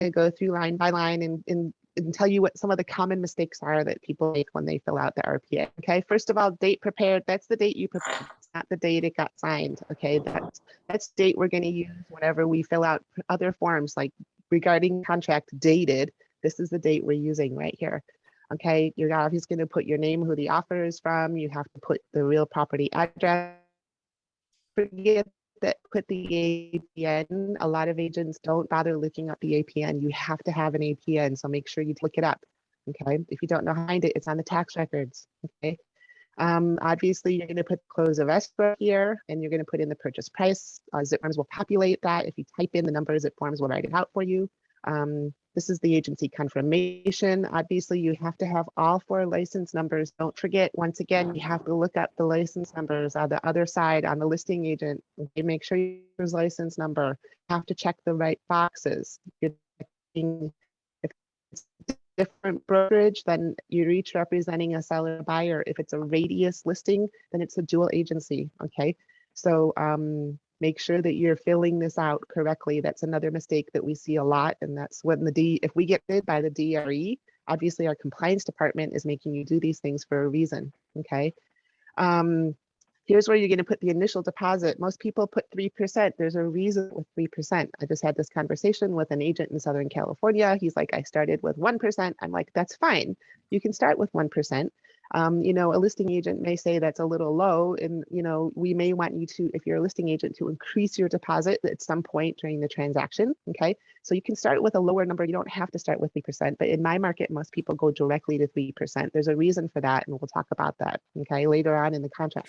to go through line by line and tell you what some of the common mistakes are that people make when they fill out the RPA. Okay, first of all, date prepared. That's the date you prepared. It's not the date it got signed. Okay, that's the date we're going to use whenever we fill out other forms like regarding contract dated. This is the date we're using right here. Okay, you're obviously going to put your name, who the offer is from. You have to put the real property address. Forget that, put the APN. A lot of agents don't bother looking up the APN. You have to have an APN, so make sure you look it up. Okay, if you don't know how to find it, it's on the tax records. Okay, obviously you're going to put close of escrow here, and you're going to put in the purchase price. Zip forms will populate that. If you type in the numbers, Zip forms will write it out for you. This is the agency confirmation. Obviously, you have to have all 4 license numbers. Don't forget, once again, you have to look up the license numbers on the other side on the listing agent. Okay, make sure you use license number. You have to check the right boxes. You're checking, if it's different brokerage, then you're each representing a seller or buyer. If it's a radius listing, then it's a dual agency. Okay, so make sure that you're filling this out correctly. That's another mistake that we see a lot. And that's when if we get bid by the DRE, obviously our compliance department is making you do these things for a reason, okay? Here's where you're gonna put the initial deposit. Most people put 3%. There's a reason with 3%. I just had this conversation with an agent in Southern California. He's like, I started with 1%. I'm like, that's fine. You can start with 1%. You know, a listing agent may say that's a little low, and you know, we may want you to, if you're a listing agent, to increase your deposit at some point during the transaction. Okay, so you can start with a lower number. You don't have to start with 3%, but in my market, most people go directly to 3%. There's a reason for that, and we'll talk about that, okay, later on in the contract.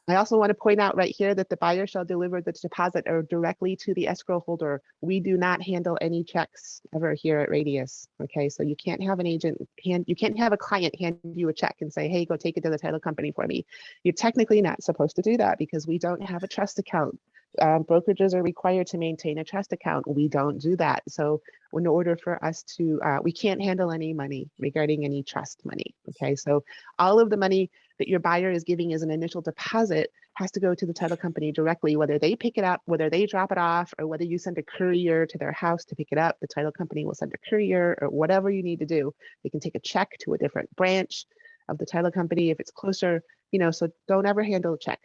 I also want to point out right here that the buyer shall deliver the deposit or directly to the escrow holder. We do not handle any checks ever here at Radius. Okay, so you can't have an agent you can't have a client hand you a check and say, hey, go take it to the title company for me. You're technically not supposed to do that because we don't have a trust account. Brokerages are required to maintain a trust account. We don't do that. So in order for us to, we can't handle any money regarding any trust money. Okay, so all of the money that your buyer is giving as an initial deposit has to go to the title company directly, whether they pick it up, whether they drop it off, or whether you send a courier to their house to pick it up. The title company will send a courier, or whatever you need to do. They can take a check to a different branch of the title company if it's closer, you know, so don't ever handle a check,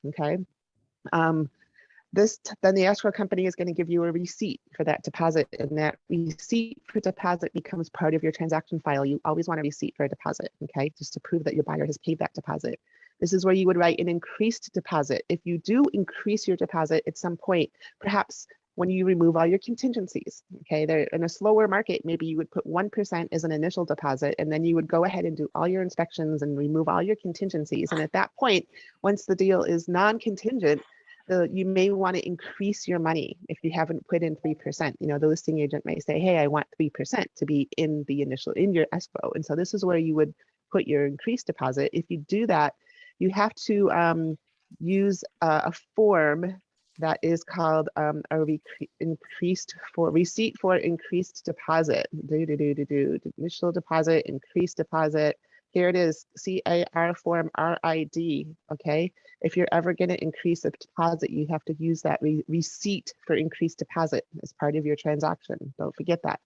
okay? Then the escrow company is going to give you a receipt for that deposit, and that receipt for deposit becomes part of your transaction file. You always want a receipt for a deposit, okay, just to prove that your buyer has paid that deposit. This is where you would write an increased deposit. If you do increase your deposit at some point, perhaps when you remove all your contingencies, okay, they're in a slower market, maybe you would put 1% as an initial deposit, and then you would go ahead and do all your inspections and remove all your contingencies. And at that point, once the deal is non-contingent, you may want to increase your money if you haven't put in 3%. You know, the listing agent may say, hey, I want 3% to be in the initial, in your escrow. And so this is where you would put your increased deposit. If you do that, you have to use a form that is called a receipt for increased deposit. Initial deposit, increased deposit. Here it is, CAR form RID, okay? If you're ever gonna increase a deposit, you have to use that receipt for increased deposit as part of your transaction. Don't forget that.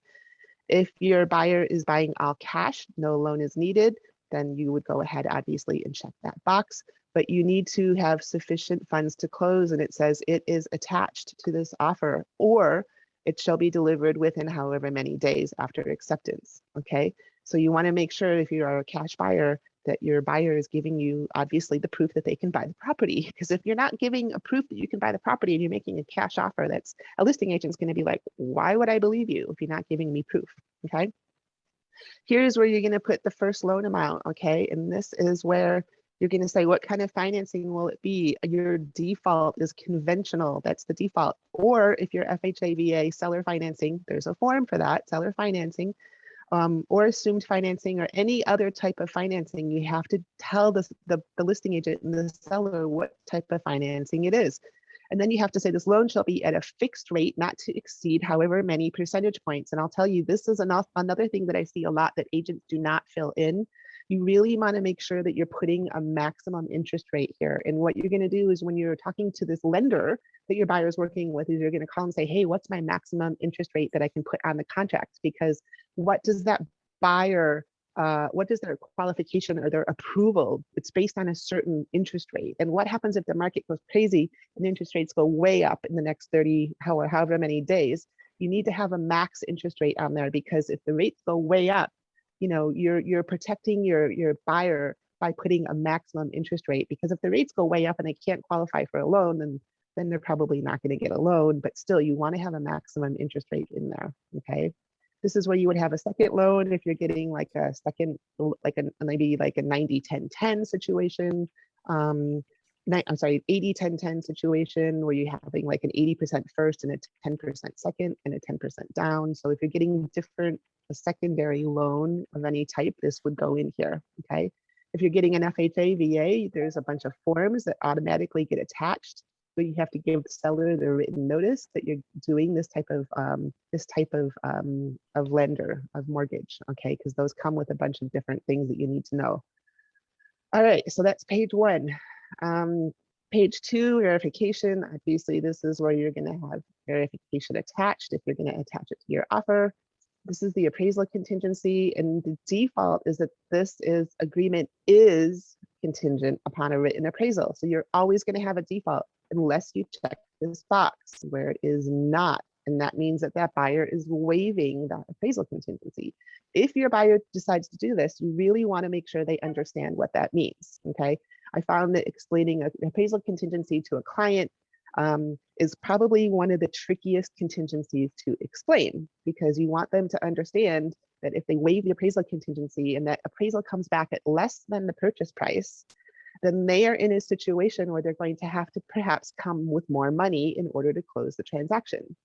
If your buyer is buying all cash, no loan is needed, then you would go ahead, obviously, and check that box. But you need to have sufficient funds to close, and it says it is attached to this offer, or it shall be delivered within however many days after acceptance, okay? So you want to make sure if you are a cash buyer that your buyer is giving you, obviously, the proof that they can buy the property. Because if you're not giving a proof that you can buy the property and you're making a cash offer, that's a listing agent's going to be like, why would I believe you if you're not giving me proof, okay? Here's where you're going to put the first loan amount, okay? And this is where you're going to say, what kind of financing will it be? Your default is conventional. That's the default. Or if you're FHA, VA, seller financing, there's a form for that, seller financing. Or assumed financing or any other type of financing, you have to tell the listing agent and the seller what type of financing it is. And then you have to say this loan shall be at a fixed rate, not to exceed however many percentage points. And I'll tell you, this is another thing that I see a lot that agents do not fill in. You really want to make sure that you're putting a maximum interest rate here. And what you're going to do is when you're talking to this lender that your buyer is working with, is you're going to call and say, hey, what's my maximum interest rate that I can put on the contract? Because what does that buyer, what does their qualification or their approval? It's based on a certain interest rate. And what happens if the market goes crazy and interest rates go way up in the next 30, however many days? You need to have a max interest rate on there, because if the rates go way up, you know, you're protecting your buyer by putting a maximum interest rate, because if the rates go way up and they can't qualify for a loan, then they're probably not going to get a loan. But still, you want to have a maximum interest rate in there. Okay. This is where you would have a second loan if you're getting like a second, like maybe like a 90-10-10 situation. I'm sorry, 80-10-10 situation where you're having like an 80% first and a 10% second and a 10% down. So if you're getting a secondary loan of any type, this would go in here. Okay. If you're getting an FHA, VA, there's a bunch of forms that automatically get attached. So you have to give the seller the written notice that you're doing this type of lender of mortgage. Okay, because those come with a bunch of different things that you need to know. All right, so that's page one. Page two, verification. Obviously, this is where you're going to have verification attached if you're going to attach it to your offer. This is the appraisal contingency, and the default is that this agreement is contingent upon a written appraisal. So you're always going to have a default unless you check this box where it is not. And that means that that buyer is waiving that appraisal contingency. If your buyer decides to do this, you really want to make sure they understand what that means. Okay. I found that explaining an appraisal contingency to a client is probably one of the trickiest contingencies to explain, because you want them to understand that if they waive the appraisal contingency and that appraisal comes back at less than the purchase price, then they are in a situation where they're going to have to perhaps come with more money in order to close the transaction.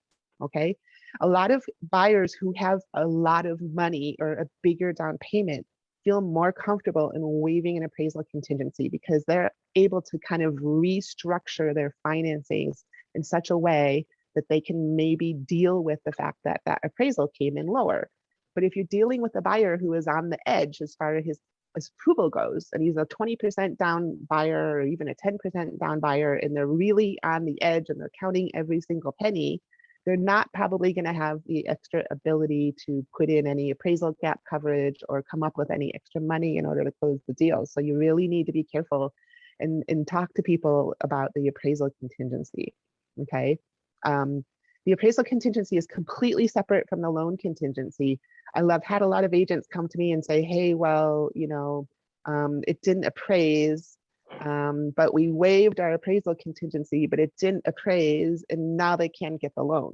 Okay. A lot of buyers who have a lot of money or a bigger down payment feel more comfortable in waiving an appraisal contingency, because they're able to kind of restructure their financings in such a way that they can maybe deal with the fact that that appraisal came in lower. But if you're dealing with a buyer who is on the edge as far as his approval goes, and he's a 20% down buyer or even a 10% down buyer, and they're really on the edge and they're counting every single penny, they're not probably going to have the extra ability to put in any appraisal gap coverage or come up with any extra money in order to close the deal. So you really need to be careful and talk to people about the appraisal contingency. Okay. The appraisal contingency is completely separate from the loan contingency. I've had a lot of agents come to me and say, hey, well, you know, it didn't appraise, but we waived our appraisal contingency, but it didn't appraise, and now they can't get the loan.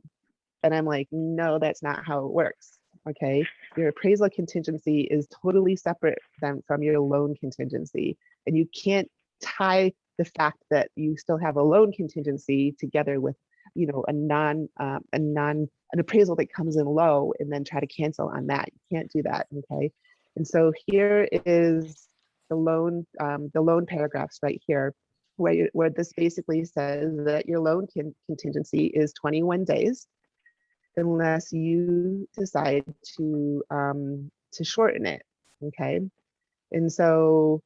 And I'm like, no, that's not how it works. Okay. Your appraisal contingency is totally separate from your loan contingency. And you can't tie the fact that you still have a loan contingency together with, you know, an appraisal that comes in low and then try to cancel on that. You can't do that. Okay. And so here is the loan paragraphs right here, where this basically says that your loan contingency is 21 days unless you decide to shorten it. Okay. And so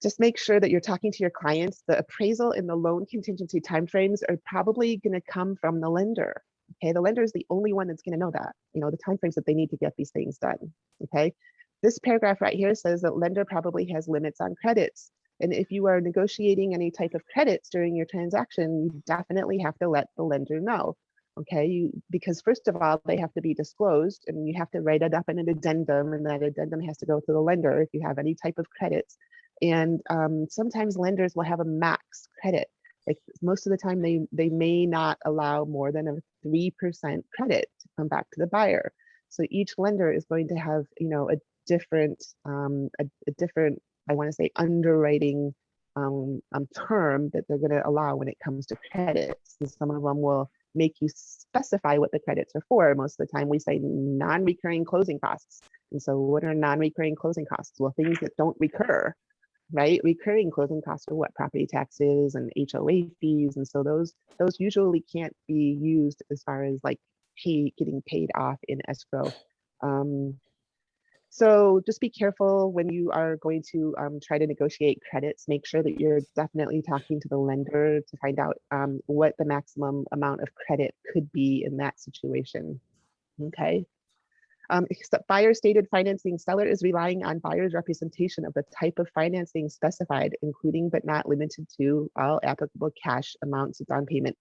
just make sure that you're talking to your clients. The appraisal and the loan contingency timeframes are probably going to come from the lender. Okay, the lender is the only one that's going to know that, you know, the timeframes that they need to get these things done. Okay, this paragraph right here says that lender probably has limits on credits. And if you are negotiating any type of credits during your transaction, you definitely have to let the lender know. Okay, because first of all, they have to be disclosed, and you have to write it up in an addendum, and that addendum has to go to the lender if you have any type of credits. And sometimes lenders will have a max credit. Like most of the time, they may not allow more than a 3% credit to come back to the buyer. So each lender is going to have, you know, a different, I want to say, underwriting term that they're going to allow when it comes to credits. And some of them will make you specify what the credits are for. Most of the time we say non-recurring closing costs. And so what are non-recurring closing costs? Well, things that don't recur, right? Recurring closing costs are what? Property taxes and HOA fees. And so those usually can't be used as far as like getting paid off in escrow. So just be careful when you are going to try to negotiate credits. Make sure that you're definitely talking to the lender to find out what the maximum amount of credit could be in that situation. Okay. Except buyer stated financing, seller is relying on buyer's representation of the type of financing specified, including but not limited to all applicable cash amounts of down payment.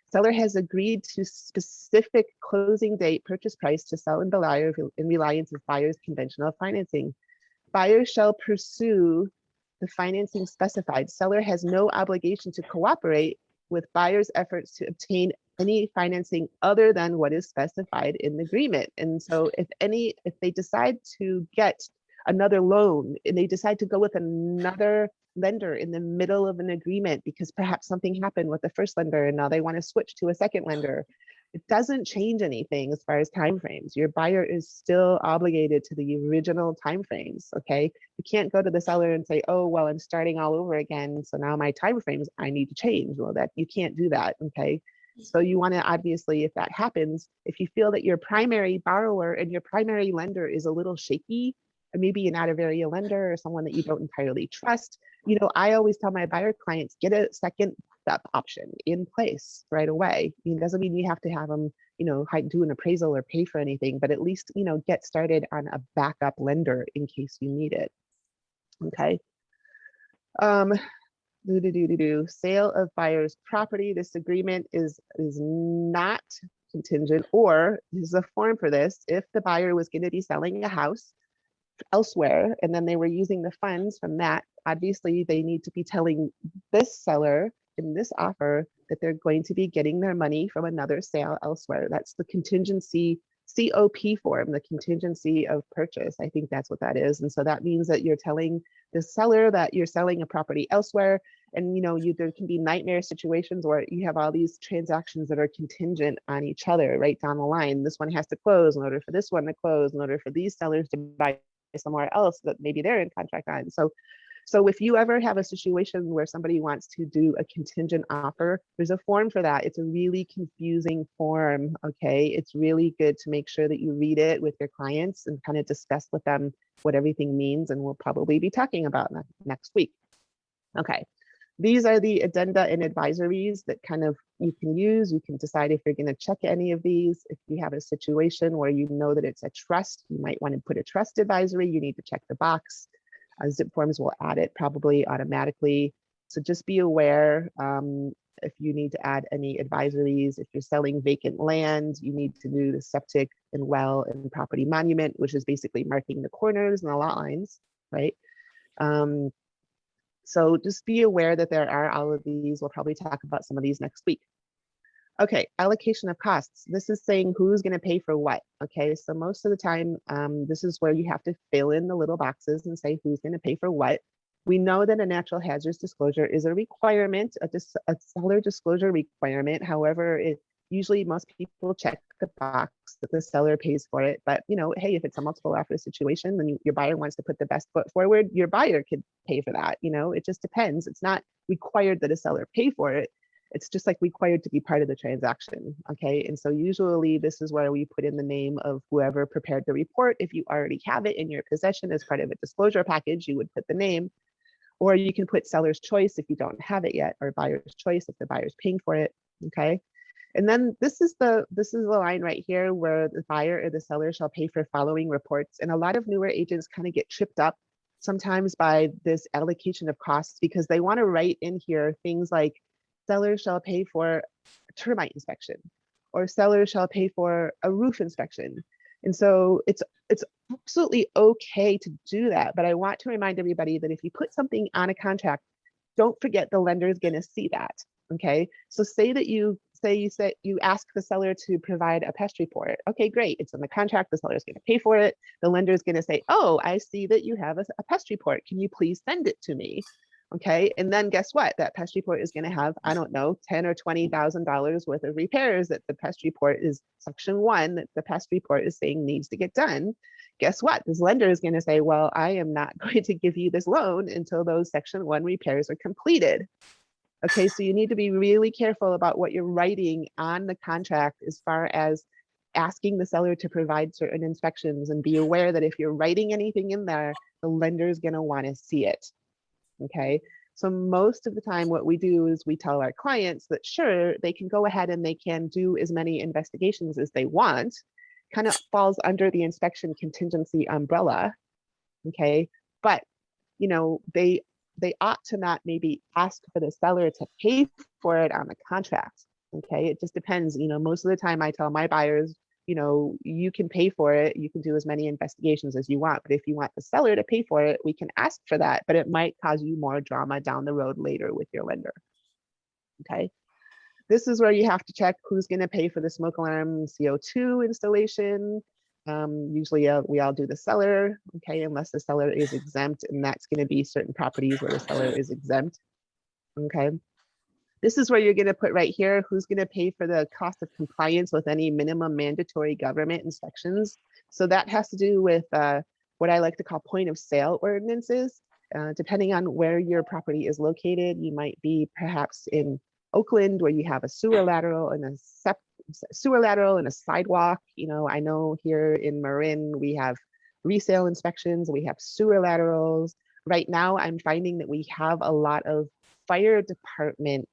Seller has agreed to specific closing date purchase price to sell and buyer in reliance of buyer's conventional financing. Buyer shall pursue the financing specified. Seller has no obligation to cooperate with buyer's efforts to obtain any financing other than what is specified in the agreement. And so if they decide to get another loan and they decide to go with another lender in the middle of an agreement because perhaps something happened with the first lender and now they want to switch to a second lender, it doesn't change anything as far as timeframes. Your buyer is still obligated to the original timeframes. Okay, you can't go to the seller and say, "Oh, well, I'm starting all over again, so now my timeframes I need to change." Well, that you can't do that. Okay, so you want to obviously, if that happens, if you feel that your primary borrower and your primary lender is a little shaky, or maybe you're not a very lender or someone that you don't entirely trust, I always tell my buyer clients, get a second step option in place right away. It doesn't mean you have to have them, do an appraisal or pay for anything, but at least, get started on a backup lender in case you need it. Okay. Sale of buyer's property. This agreement is not contingent, or there's a form for this. If the buyer was going to be selling a house elsewhere and then they were using the funds from that, obviously they need to be telling this seller in this offer that they're going to be getting their money from another sale elsewhere. That's the contingency COP form, the contingency of purchase. I think that's what that is. And so that means that you're telling the seller that you're selling a property elsewhere. And there can be nightmare situations where you have all these transactions that are contingent on each other right down the line. This one has to close in order for this one to close, in order for these sellers to buy somewhere else that maybe they're in contract on. So if you ever have a situation where somebody wants to do a contingent offer, there's a form for that. It's a really confusing form, okay? It's really good to make sure that you read it with your clients and kind of discuss with them what everything means, and we'll probably be talking about that next week. Okay, these are the addenda and advisories that kind of you can use. You can decide if you're going to check any of these. If you have a situation where you know that it's a trust, you might want to put a trust advisory. You need to check the box. Zip forms will add it probably automatically. So just be aware if you need to add any advisories. If you're selling vacant land, you need to do the septic and well and property monument, which is basically marking the corners and the lot lines, right? So just be aware that there are all of these. We'll probably talk about some of these next week. Okay, allocation of costs. This is saying who's going to pay for what. Okay, so most of the time, this is where you have to fill in the little boxes and say who's going to pay for what. We know that a natural hazards disclosure is a requirement, a seller disclosure requirement. However, usually most people check the box that the seller pays for it. But hey, if it's a multiple offer situation, then your buyer wants to put the best foot forward, your buyer could pay for that. It just depends. It's not required that a seller pay for it. It's just like required to be part of the transaction. Okay, and so usually this is where we put in the name of whoever prepared the report. If you already have it in your possession as part of a disclosure package, you would put the name, or you can put seller's choice if you don't have it yet, or buyer's choice if the buyer's paying for it. Okay, and then this is the line right here where the buyer or the seller shall pay for following reports. And a lot of newer agents kind of get tripped up sometimes by this allocation of costs because they want to write in here things like seller shall pay for a termite inspection, or seller shall pay for a roof inspection. And so it's absolutely okay to do that. But I want to remind everybody that if you put something on a contract, don't forget the lender is going to see that. Okay, so say that you ask the seller to provide a pest report. Okay, great, it's in the contract, the seller is going to pay for it. The lender is going to say, oh, I see that you have a pest report, can you please send it to me? Okay, and then guess what? That pest report is going to have, I don't know, $10,000 or $20,000 worth of repairs that the pest report is section 1 that the pest report is saying needs to get done. Guess what? This lender is going to say, well, I am not going to give you this loan until those section 1 repairs are completed. Okay, so you need to be really careful about what you're writing on the contract as far as asking the seller to provide certain inspections, and be aware that if you're writing anything in there, the lender is going to want to see it. Okay. So most of the time what we do is we tell our clients that sure, they can go ahead and they can do as many investigations as they want, kind of falls under the inspection contingency umbrella. Okay. But, you know, they ought to not maybe ask for the seller to pay for it on the contract. Okay. It just depends. You know, most of the time I tell my buyers, you know, you can pay for it. You can do as many investigations as you want. But if you want the seller to pay for it, we can ask for that. But it might cause you more drama down the road later with your lender. Okay. This is where you have to check who's going to pay for the smoke alarm CO2 installation. Usually we all do the seller, okay, unless the seller is exempt, and that's going to be certain properties where the seller is exempt. Okay. This is where you're going to put right here, who's going to pay for the cost of compliance with any minimum mandatory government inspections. So that has to do with what I like to call point of sale ordinances. Depending on where your property is located, you might be perhaps in Oakland, where you have a sewer lateral and a sidewalk. You know, I know here in Marin, we have resale inspections, we have sewer laterals. Right now, I'm finding that we have a lot of fire department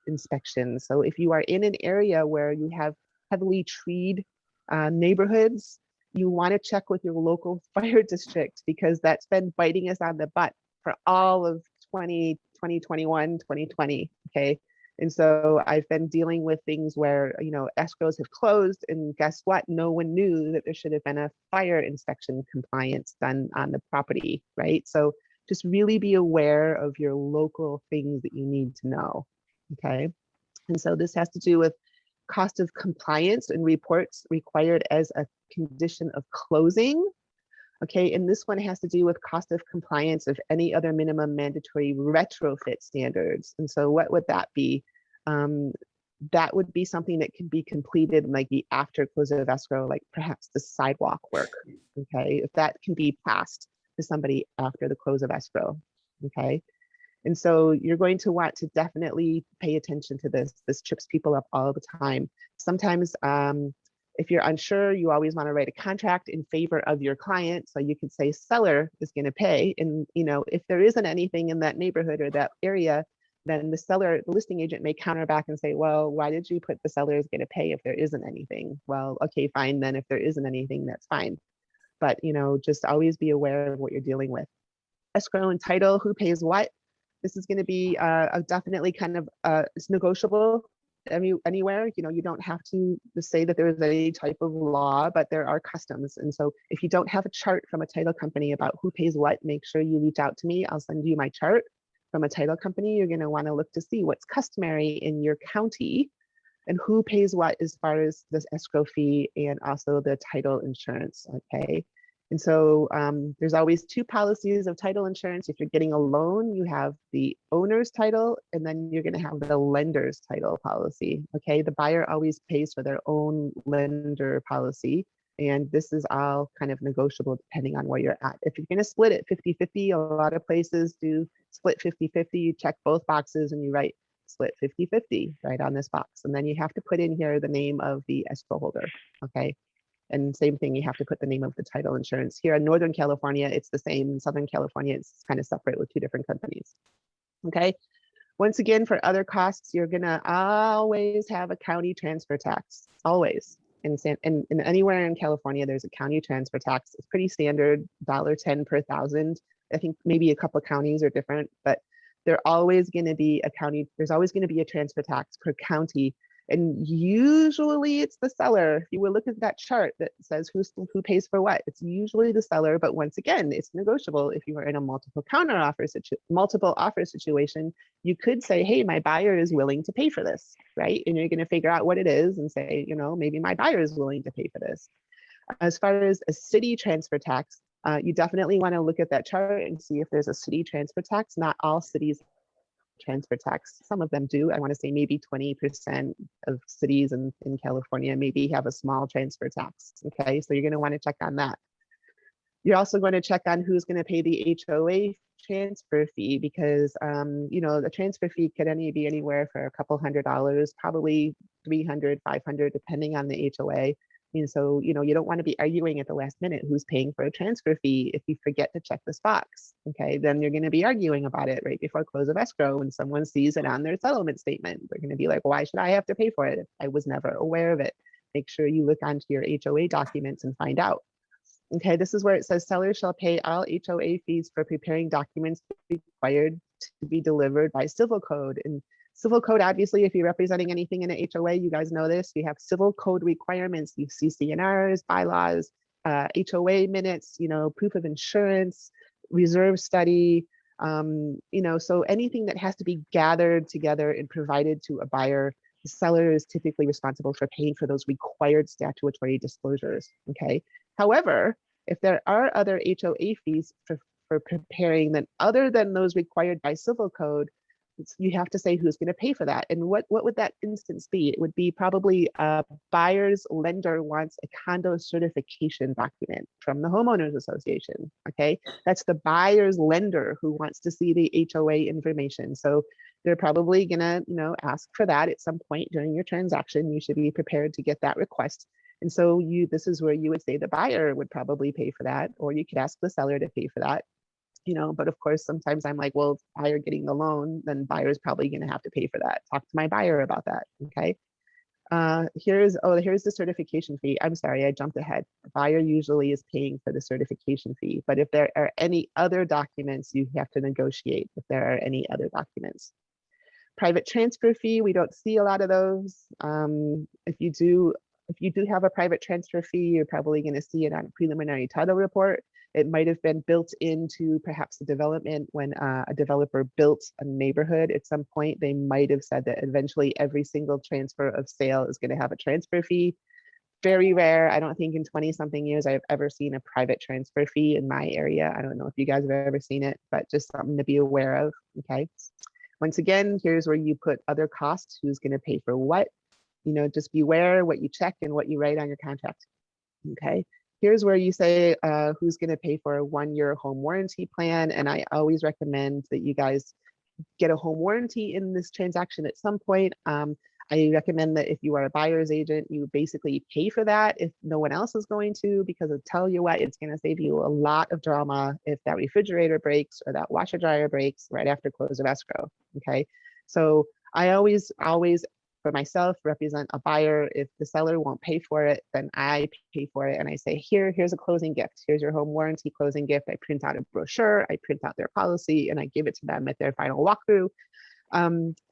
inspections. So if you are in an area where you have heavily treed neighborhoods, you want to check with your local fire district, because that's been biting us on the butt for all of 2021, 2020. Okay. And so I've been dealing with things where, you know, escrows have closed, and guess what? No one knew that there should have been a fire inspection compliance done on the property, right? So just really be aware of your local things that you need to know, okay? And so this has to do with cost of compliance and reports required as a condition of closing. Okay, and this one has to do with cost of compliance of any other minimum mandatory retrofit standards. And so what would that be? That would be something that can be completed like the after close of escrow, like perhaps the sidewalk work. Okay, if that can be passed to somebody after the close of escrow. Okay, and so you're going to want to definitely pay attention to this. This trips people up all the time. Sometimes if you're unsure, you always want to write a contract in favor of your client. So you could say seller is going to pay. And, you know, if there isn't anything in that neighborhood or that area, then the listing agent may counter back and say, well, why did you put the seller is going to pay if there isn't anything? Well, okay, fine. Then if there isn't anything, that's fine. But, you know, just always be aware of what you're dealing with. Escrow and title, who pays what? This is going to be definitely kind of, it's negotiable. Anywhere, you know, you don't have to say that there is any type of law, but there are customs. And so if you don't have a chart from a title company about who pays what, make sure you reach out to me. I'll send you my chart from a title company. You're going to want to look to see what's customary in your county and who pays what as far as this escrow fee and also the title insurance. Okay. And so there's always two policies of title insurance. If you're getting a loan, you have the owner's title, and then you're going to have the lender's title policy. Okay, the buyer always pays for their own lender policy. And this is all kind of negotiable depending on where you're at. If you're going to split it 50-50, a lot of places do split 50-50. You check both boxes and you write split 50-50 right on this box. And then you have to put in here the name of the escrow holder. Okay. And same thing, you have to put the name of the title insurance. Here in Northern California, it's the same. In Southern California, it's kind of separate with two different companies. Okay. Once again, for other costs, you're gonna always have a county transfer tax, always. And anywhere in California, there's a county transfer tax. It's pretty standard, $1.10 per thousand. I think maybe a couple of counties are different, but there's always gonna be a transfer tax per county. And usually it's the seller. If you will look at that chart that says who pays for what, it's usually the seller. But once again, it's negotiable. If you are in a multiple offer situation, you could say, hey, my buyer is willing to pay for this, right? And you're going to figure out what it is and say, you know, maybe my buyer is willing to pay for this. As far as a city transfer tax, you definitely want to look at that chart and see if there's a city transfer tax. Not all cities transfer tax. Some of them do. I want to say maybe 20% of cities in California maybe have a small transfer tax. Okay, so you're going to want to check on that. You're also going to check on who's going to pay the HOA transfer fee, because you know, the transfer fee could be anywhere for a couple $100, probably $300, $500, depending on the HOA. And so, you don't want to be arguing at the last minute who's paying for a transfer fee if you forget to check this box. Okay, then you're going to be arguing about it right before close of escrow when someone sees it on their settlement statement. They're going to be like, why should I have to pay for it if I was never aware of it? Make sure you look onto your HOA documents and find out. Okay, this is where it says sellers shall pay all HOA fees for preparing documents required to be delivered by civil code. And civil code, obviously, if you're representing anything in an HOA, you guys know this, you have civil code requirements, you see CNRs, bylaws, HOA minutes, proof of insurance, reserve study, so anything that has to be gathered together and provided to a buyer, the seller is typically responsible for paying for those required statutory disclosures, okay? However, if there are other HOA fees for preparing then other than those required by civil code, you have to say who's going to pay for that. And what would that instance be? It would be probably a buyer's lender wants a condo certification document from the homeowners association. Okay, that's the buyer's lender who wants to see the HOA information. So they're probably gonna, ask for that at some point during your transaction. You should be prepared to get that request. And so this is where you would say the buyer would probably pay for that, or you could ask the seller to pay for that. But of course, sometimes I'm like, well, if buyer getting the loan, then buyer's probably going to have to pay for that. Talk to my buyer about that. Okay. Here's the certification fee. I'm sorry, I jumped ahead. The buyer usually is paying for the certification fee, but if there are any other documents, you have to negotiate if there are any other documents. Private transfer fee, we don't see a lot of those. If you do have a private transfer fee, you're probably going to see it on a preliminary title report. It might have been built into perhaps the development when a developer built a neighborhood at some point. They might have said that eventually every single transfer of sale is going to have a transfer fee. Very rare. I don't think in 20-something years I've ever seen a private transfer fee in my area. I don't know if you guys have ever seen it, but just something to be aware of. Okay. Once again, here's where you put other costs. Who's going to pay for what? Just beware what you check and what you write on your contract. Okay. Here's where you say who's going to pay for a 1-year home warranty plan. And I always recommend that you guys get a home warranty in this transaction at some point. I recommend that if you are a buyer's agent, you basically pay for that if no one else is going to, because I'll tell you what, it's going to save you a lot of drama if that refrigerator breaks or that washer dryer breaks right after close of escrow. Okay. So I always for myself represent a buyer. If the seller won't pay for it, then I pay for it. And I say, here's a closing gift. Here's your home warranty closing gift. I print out a brochure, I print out their policy, and I give it to them at their final walkthrough.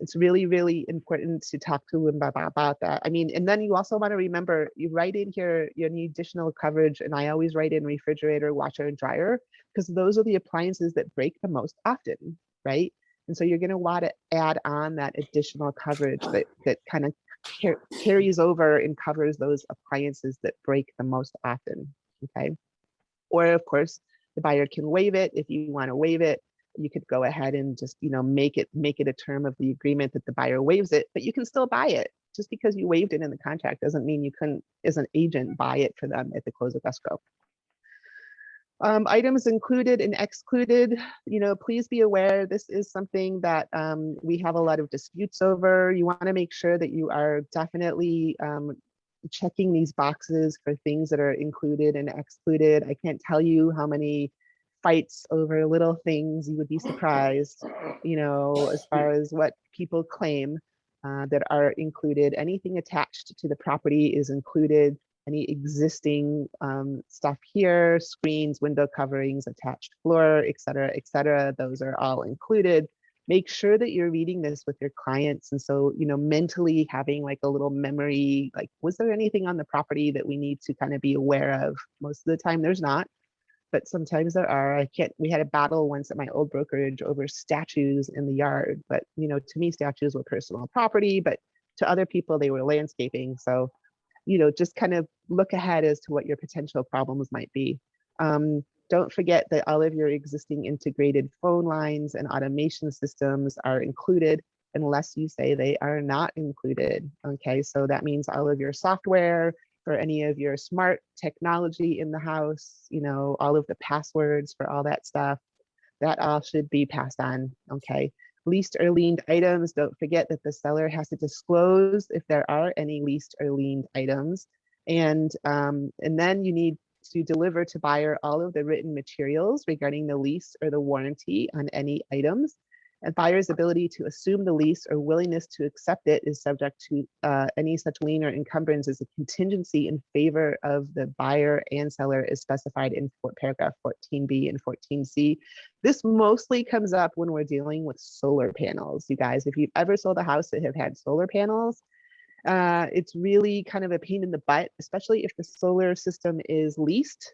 It's really, really important to talk to them about that. I mean, and then you also want to remember, you write in here, you need additional coverage. And I always write in refrigerator, washer, and dryer, because those are the appliances that break the most often, right? And so you're going to want to add on that additional coverage that kind of carries over and covers those appliances that break the most often. Okay. Or of course, the buyer can waive it. If you want to waive it, you could go ahead and just, make it a term of the agreement that the buyer waives it, but you can still buy it. Just because you waived it in the contract doesn't mean you couldn't, as an agent, buy it for them at the close of escrow. Items included and excluded, please be aware this is something that we have a lot of disputes over. You want to make sure that you are definitely checking these boxes for things that are included and excluded. I can't tell you how many fights over little things. You would be surprised, as far as what people claim that are included. Anything attached to the property is included. Any existing stuff here, screens, window coverings, attached floor, et cetera, those are all included. Make sure that you're reading this with your clients. And so, mentally having like a little memory, like, was there anything on the property that we need to kind of be aware of? Most of the time there's not, but sometimes there are. We had a battle once at my old brokerage over statues in the yard, but to me, statues were personal property, but to other people, they were landscaping. So just kind of look ahead as to what your potential problems might be. Don't forget that all of your existing integrated phone lines and automation systems are included unless you say they are not included. Okay, so that means all of your software for any of your smart technology in the house, all of the passwords for all that stuff, that all should be passed on. Okay. Leased or liened items, don't forget that the seller has to disclose if there are any leased or liened items. And then you need to deliver to buyer all of the written materials regarding the lease or the warranty on any items. And buyer's ability to assume the lease or willingness to accept it is subject to any such lien or encumbrance as a contingency in favor of the buyer and seller as specified in paragraph 14B and 14C. This mostly comes up when we're dealing with solar panels. You guys, if you've ever sold a house that have had solar panels, it's really kind of a pain in the butt, especially if the solar system is leased.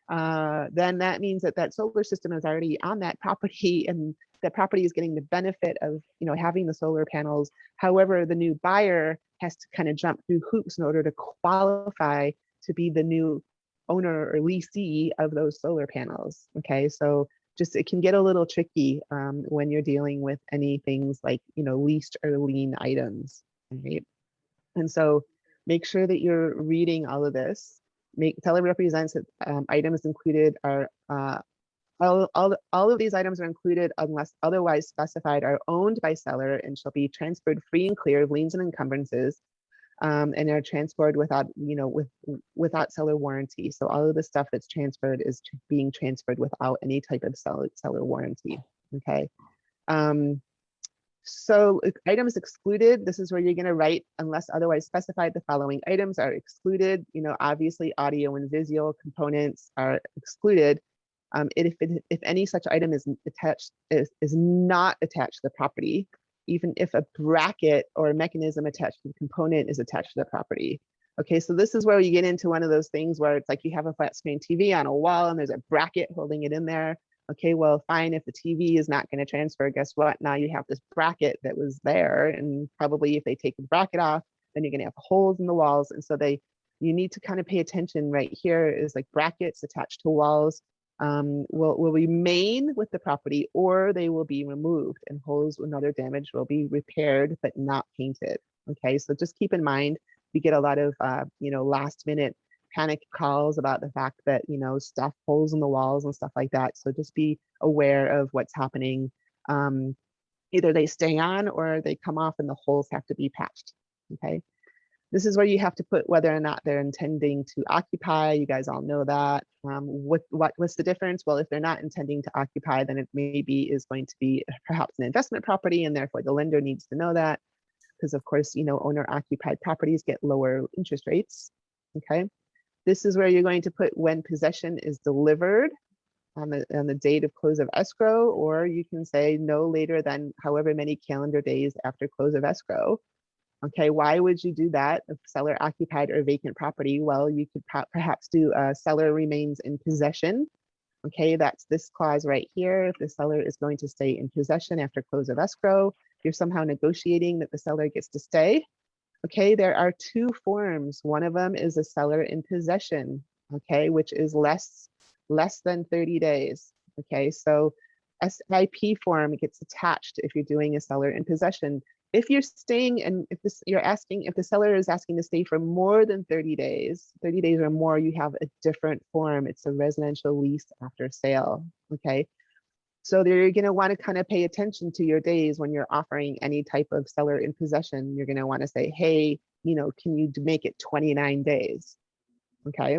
Then that means that that solar system is already on that property, and that property is getting the benefit of, you know, having the solar panels. However, the new buyer has to kind of jump through hoops in order to qualify to be the new owner or leasee of those solar panels. Okay, so just it can get a little tricky when you're dealing with any things like, you know, leased or lien items. Right? And so make sure that you're reading all of this. Seller represents that items included are all of these items are included unless otherwise specified are owned by seller and shall be transferred free and clear of liens and encumbrances, and are transferred without, you know, without seller warranty. So all of the stuff that's transferred is being transferred without any type of seller warranty. Okay. So items excluded, this is where you're going to write, unless otherwise specified, the following items are excluded. You know, obviously audio and visual components are excluded. If any such item is not attached to the property, even if a bracket or a mechanism attached to the component is attached to the property. Okay, so this is where you get into one of those things where it's like you have a flat screen TV on a wall and there's a bracket holding it in there. Okay, well, fine, if the TV is not going to transfer, guess what? Now you have this bracket that was there, and probably if they take the bracket off, then you're going to have holes in the walls. And so you need to kind of pay attention right here is like brackets attached to walls will remain with the property, or they will be removed, and holes and other damage will be repaired but not painted. Okay, so just keep in mind, we get a lot of you know, last minute panic calls about the fact that, you know, stuff holes in the walls and stuff like that. So just be aware of what's happening. Either they stay on or they come off and the holes have to be patched. Okay. This is where you have to put whether or not they're intending to occupy. You guys all know that. What's the difference? Well, if they're not intending to occupy, then it maybe is going to be perhaps an investment property, and therefore the lender needs to know that, because of course, you know, owner occupied properties get lower interest rates. Okay. This is where you're going to put when possession is delivered on the date of close of escrow, or you can say no later than however many calendar days after close of escrow. Okay, why would you do that if seller occupied or vacant property? Well, you could perhaps do seller remains in possession. Okay, that's this clause right here. If the seller is going to stay in possession after close of escrow, you're somehow negotiating that the seller gets to stay. Okay, there are two forms. One of them is a seller in possession, okay, which is less than 30 days. Okay, so SIP form gets attached if you're doing a seller in possession. If you're staying, and if the seller is asking to stay for more than 30 days or more, you have a different form. It's a residential lease after sale. Okay. So you're going to want to kind of pay attention to your days when you're offering any type of seller in possession. You're going to want to say, hey, you know, can you make it 29 days? Okay.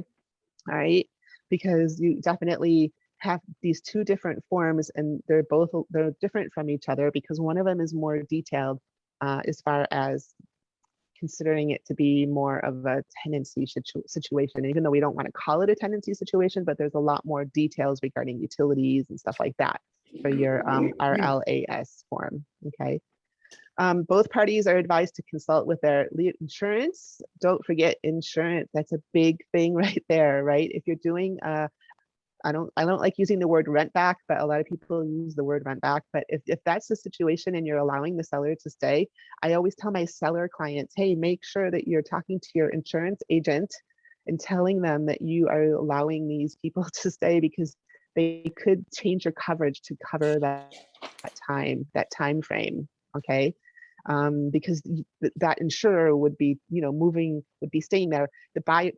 All right. Because you definitely have these two different forms, and they're different from each other, because one of them is more detailed as far as considering it to be more of a tenancy situation, even though we don't want to call it a tenancy situation, but there's a lot more details regarding utilities and stuff like that for your RLAS form. Okay. Both parties are advised to consult with their insurance. Don't forget insurance. That's a big thing right there, right? If you're doing I don't like using the word rent back, but a lot of people use the word rent back. But if that's the situation and you're allowing the seller to stay, I always tell my seller clients, hey, make sure that you're talking to your insurance agent and telling them that you are allowing these people to stay, because they could change your coverage to cover that time frame. Okay. Because that insurer would be, you know, would be staying there. The buyer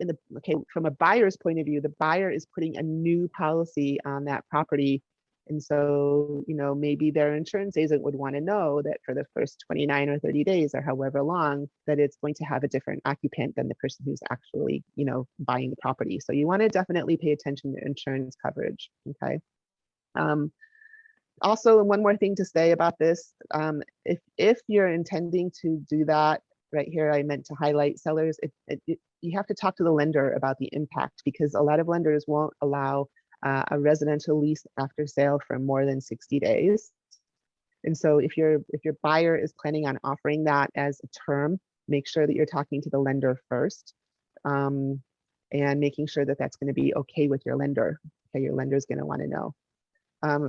from a buyer's point of view, the buyer is putting a new policy on that property And so, maybe their insurance agent would want to know that for the first 29 or 30 days or however long, that it's going to have a different occupant than the person who's actually, buying the property. So you want to definitely pay attention to insurance coverage. Okay. Also, one more thing to say about this, if you're intending to do that, right here, I meant to highlight sellers, you have to talk to the lender about the impact, because a lot of lenders won't allow a residential lease after sale for more than 60 days. And so if your buyer is planning on offering that as a term, make sure that you're talking to the lender first, and making sure that that's going to be okay with your lender. Okay, your lender is going to want to know.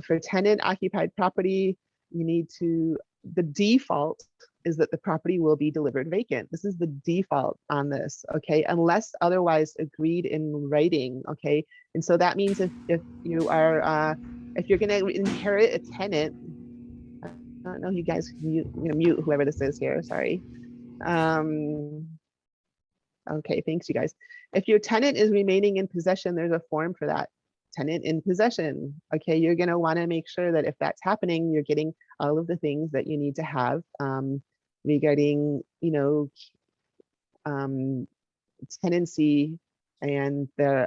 For tenant occupied property, the default is that the property will be delivered vacant. This is the default on this, okay, unless otherwise agreed in writing, okay. And so that means if you are, if you're going to inherit a tenant, I don't know, you guys, mute whoever this is here, sorry. Okay, thanks you guys. If your tenant is remaining in possession, there's a form for that. Tenant in possession. Okay, you're going to want to make sure that if that's happening, you're getting all of the things that you need to have regarding, tenancy and their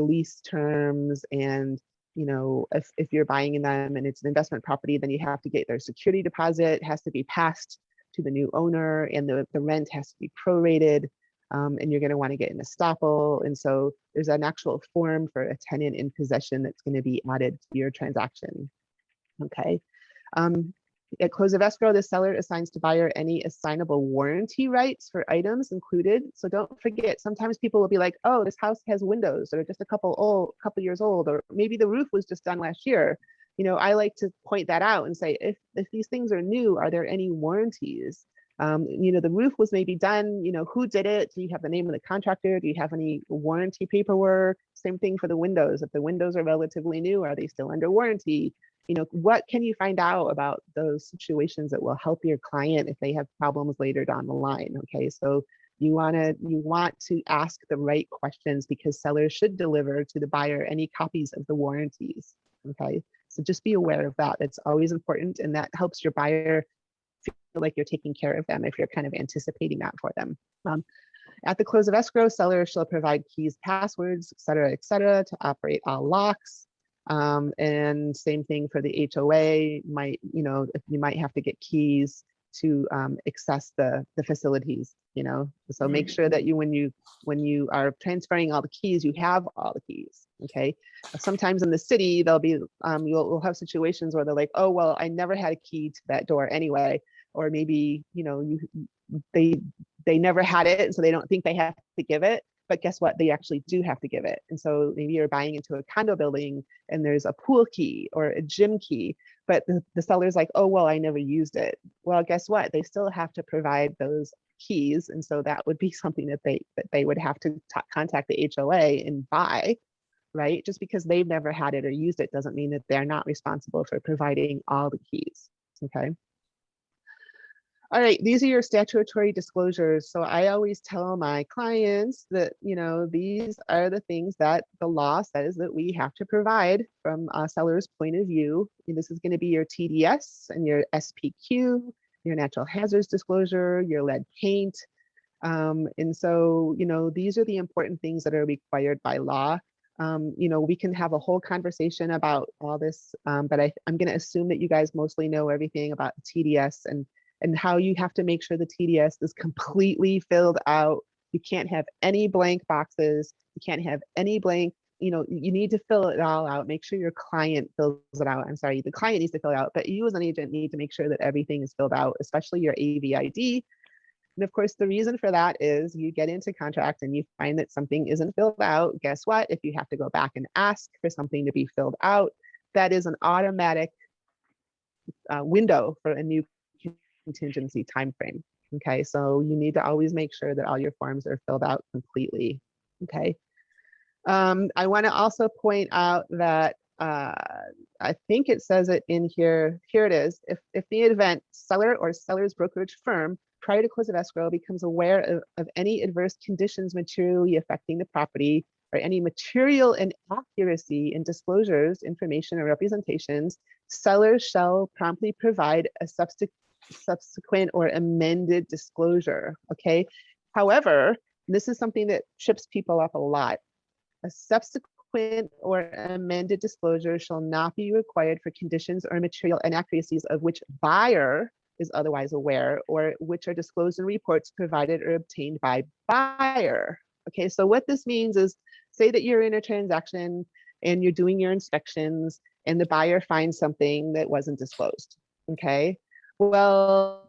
lease terms, and if you're buying them and it's an investment property, then you have to get their security deposit. It has to be passed to the new owner, and the rent has to be prorated. And you're going to want to get an estoppel. And so there's an actual form for a tenant in possession that's going to be added to your transaction. Okay. At close of escrow, the seller assigns to buyer any assignable warranty rights for items included. So don't forget, sometimes people will be like, oh, this house has windows that are just a couple years old, or maybe the roof was just done last year. I like to point that out and say, if these things are new, are there any warranties? The roof was maybe done, who did it? Do you have the name of the contractor? Do you have any warranty paperwork? Same thing for the windows. If the windows are relatively new, are they still under warranty? What can you find out about those situations that will help your client if they have problems later down the line? Okay, so you want to ask the right questions, because sellers should deliver to the buyer any copies of the warranties. Okay, so just be aware of that. It's always important, and that helps your buyer feel like you're taking care of them if you're kind of anticipating that for them. At the close of escrow, sellers shall provide keys, passwords, et cetera, to operate all locks. And same thing for the HOA. You might have to get keys to access the facilities. So make sure that when you are transferring all the keys, you have all the keys. Okay. Sometimes in the city, they'll be you'll have situations where they're like, oh well, I never had a key to that door anyway, or maybe they never had it, and so they don't think they have to give it. But guess what? They actually do have to give it. And so maybe you're buying into a condo building and there's a pool key or a gym key, but the seller's like, oh, well, I never used it. Well, guess what? They still have to provide those keys. And so that would be something that they would have to contact the HOA and buy, right? Just because they've never had it or used it doesn't mean that they're not responsible for providing all the keys, okay? All right, these are your statutory disclosures. So I always tell my clients that, these are the things that the law says that we have to provide from a seller's point of view. And this is going to be your TDS and your SPQ, your natural hazards disclosure, your lead paint. And so, these are the important things that are required by law. We can have a whole conversation about all this, but I'm going to assume that you guys mostly know everything about the TDS and how you have to make sure the TDS is completely filled out. You can't have any blank boxes. You can't have any blank, you need to fill it all out. Make sure your client fills it out. I'm sorry, the client needs to fill it out, but you as an agent need to make sure that everything is filled out, especially your AVID. And of course, the reason for that is you get into contract and you find that something isn't filled out. Guess what? If you have to go back and ask for something to be filled out, that is an automatic window for a new contingency timeframe. Okay, so you need to always make sure that all your forms are filled out completely. Okay, I want to also point out that I think it says it in here. Here it is. If the event seller or seller's brokerage firm prior to close of escrow becomes aware of any adverse conditions materially affecting the property For any material inaccuracy in disclosures, information, or representations, sellers shall promptly provide a subsequent or amended disclosure. Okay. However, this is something that trips people up a lot. A subsequent or amended disclosure shall not be required for conditions or material inaccuracies of which buyer is otherwise aware, or which are disclosed in reports provided or obtained by buyer. Okay, so what this means is, say that you're in a transaction and you're doing your inspections and the buyer finds something that wasn't disclosed. Okay, well,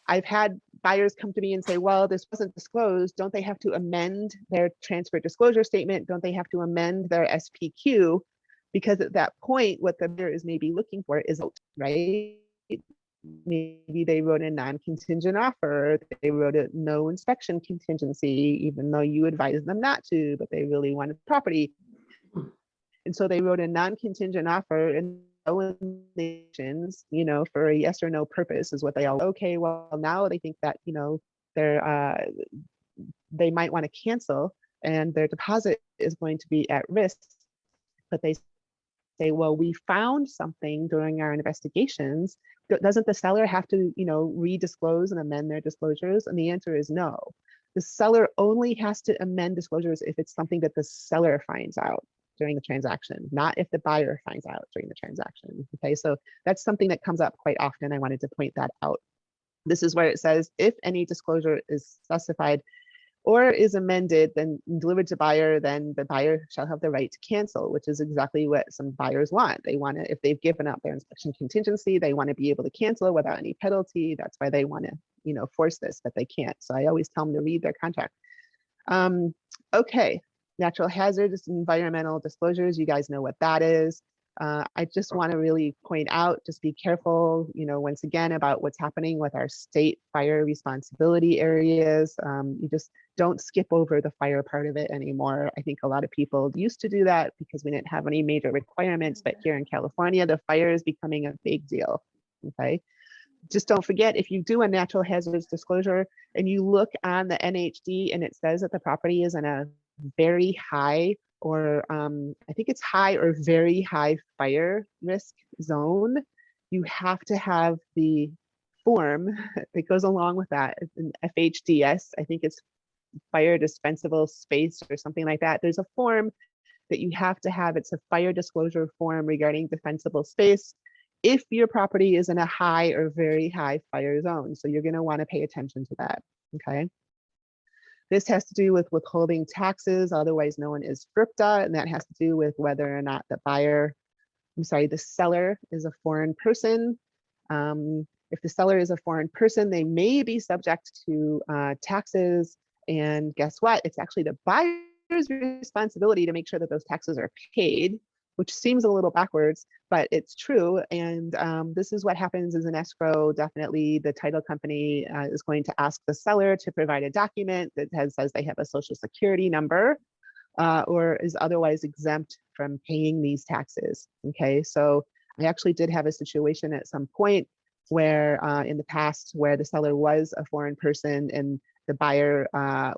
I've had buyers come to me and say, well, this wasn't disclosed. Don't they have to amend their transfer disclosure statement? Don't they have to amend their SPQ? Because at that point, what the buyer is maybe looking for is out, right? Maybe they wrote a non-contingent offer. They wrote a no inspection contingency, even though you advised them not to, but they really wanted property. And so they wrote a non-contingent offer and no conditions, you know, for a yes or no purpose is what they all, okay, well, now they think that, you know, they're, they might want to cancel and their deposit is going to be at risk, but they say, well, we found something during our investigations. Doesn't the seller have to, you know, redisclose and amend their disclosures? And the answer is no. The seller only has to amend disclosures if it's something that the seller finds out during the transaction, not if the buyer finds out during the transaction. Okay, so that's something that comes up quite often. I wanted to point that out. This is where it says, if any disclosure is specified or is amended, then delivered to buyer, then the buyer shall have the right to cancel, which is exactly what some buyers want. They want to, if they've given up their inspection contingency, they want to be able to cancel without any penalty. That's why they want to, you know, force this, but they can't. So I always tell them to read their contract. Okay, natural hazards, environmental disclosures. You guys know what that is. I just want to really point out, just be careful, you know, once again, about what's happening with our state fire responsibility areas. You just don't skip over the fire part of it anymore. I think a lot of people used to do that because we didn't have any major requirements, but here in California, the fire is becoming a big deal. Okay. Just don't forget, if you do a natural hazards disclosure and you look on the NHD and it says that the property is in a very high or I think it's high or very high fire risk zone, you have to have the form that goes along with that. It's an FHDS, I think it's fire dispensable space or something like that. There's a form that you have to have. It's a fire disclosure form regarding defensible space if your property is in a high or very high fire zone. So you're going to want to pay attention to that. Okay. This has to do with withholding taxes, otherwise known as FRPTA, and that has to do with whether or not the seller is a foreign person. If the seller is a foreign person, they may be subject to taxes, and guess what? It's actually the buyer's responsibility to make sure that those taxes are paid, which seems a little backwards, but it's true. And this is what happens as an escrow. Definitely the title company is going to ask the seller to provide a document that says they have a social security number or is otherwise exempt from paying these taxes. Okay, so I actually did have a situation at some point where in the past where the seller was a foreign person and the buyer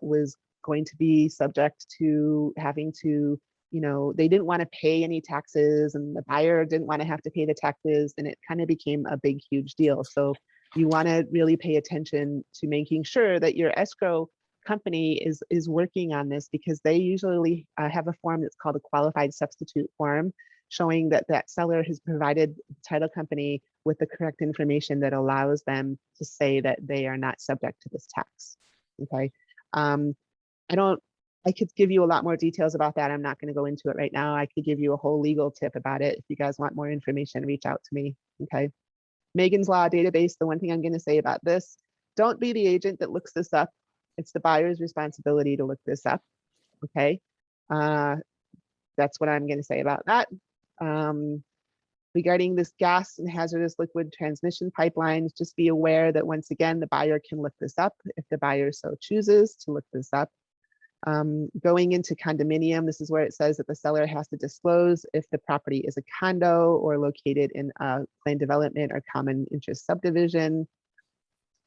was going to be subject to having to, you know, they didn't want to pay any taxes and the buyer didn't want to have to pay the taxes, and it kind of became a big, huge deal. So you want to really pay attention to making sure that your escrow company is working on this, because they usually have a form that's called a qualified substitute form, showing that that seller has provided the title company with the correct information that allows them to say that they are not subject to this tax. Okay. I could give you a lot more details about that. I'm not going to go into it right now. I could give you a whole legal tip about it. If you guys want more information, reach out to me. Okay. Megan's Law database. The one thing I'm going to say about this, don't be the agent that looks this up. It's the buyer's responsibility to look this up. Okay. That's what I'm going to say about that. Regarding this gas and hazardous liquid transmission pipelines, just be aware that once again, the buyer can look this up if the buyer so chooses to look this up. Going into condominium, this is where it says that the seller has to disclose if the property is a condo or located in a planned development or common interest subdivision.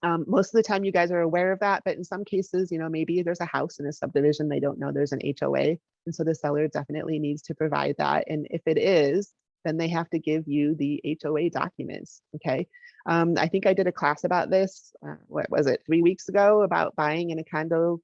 Most of the time you guys are aware of that, but in some cases, maybe there's a house in a subdivision, they don't know there's an HOA. And so the seller definitely needs to provide that. And if it is, then they have to give you the HOA documents, okay? I think I did a class about this, what was it, 3 weeks ago, about buying in a condo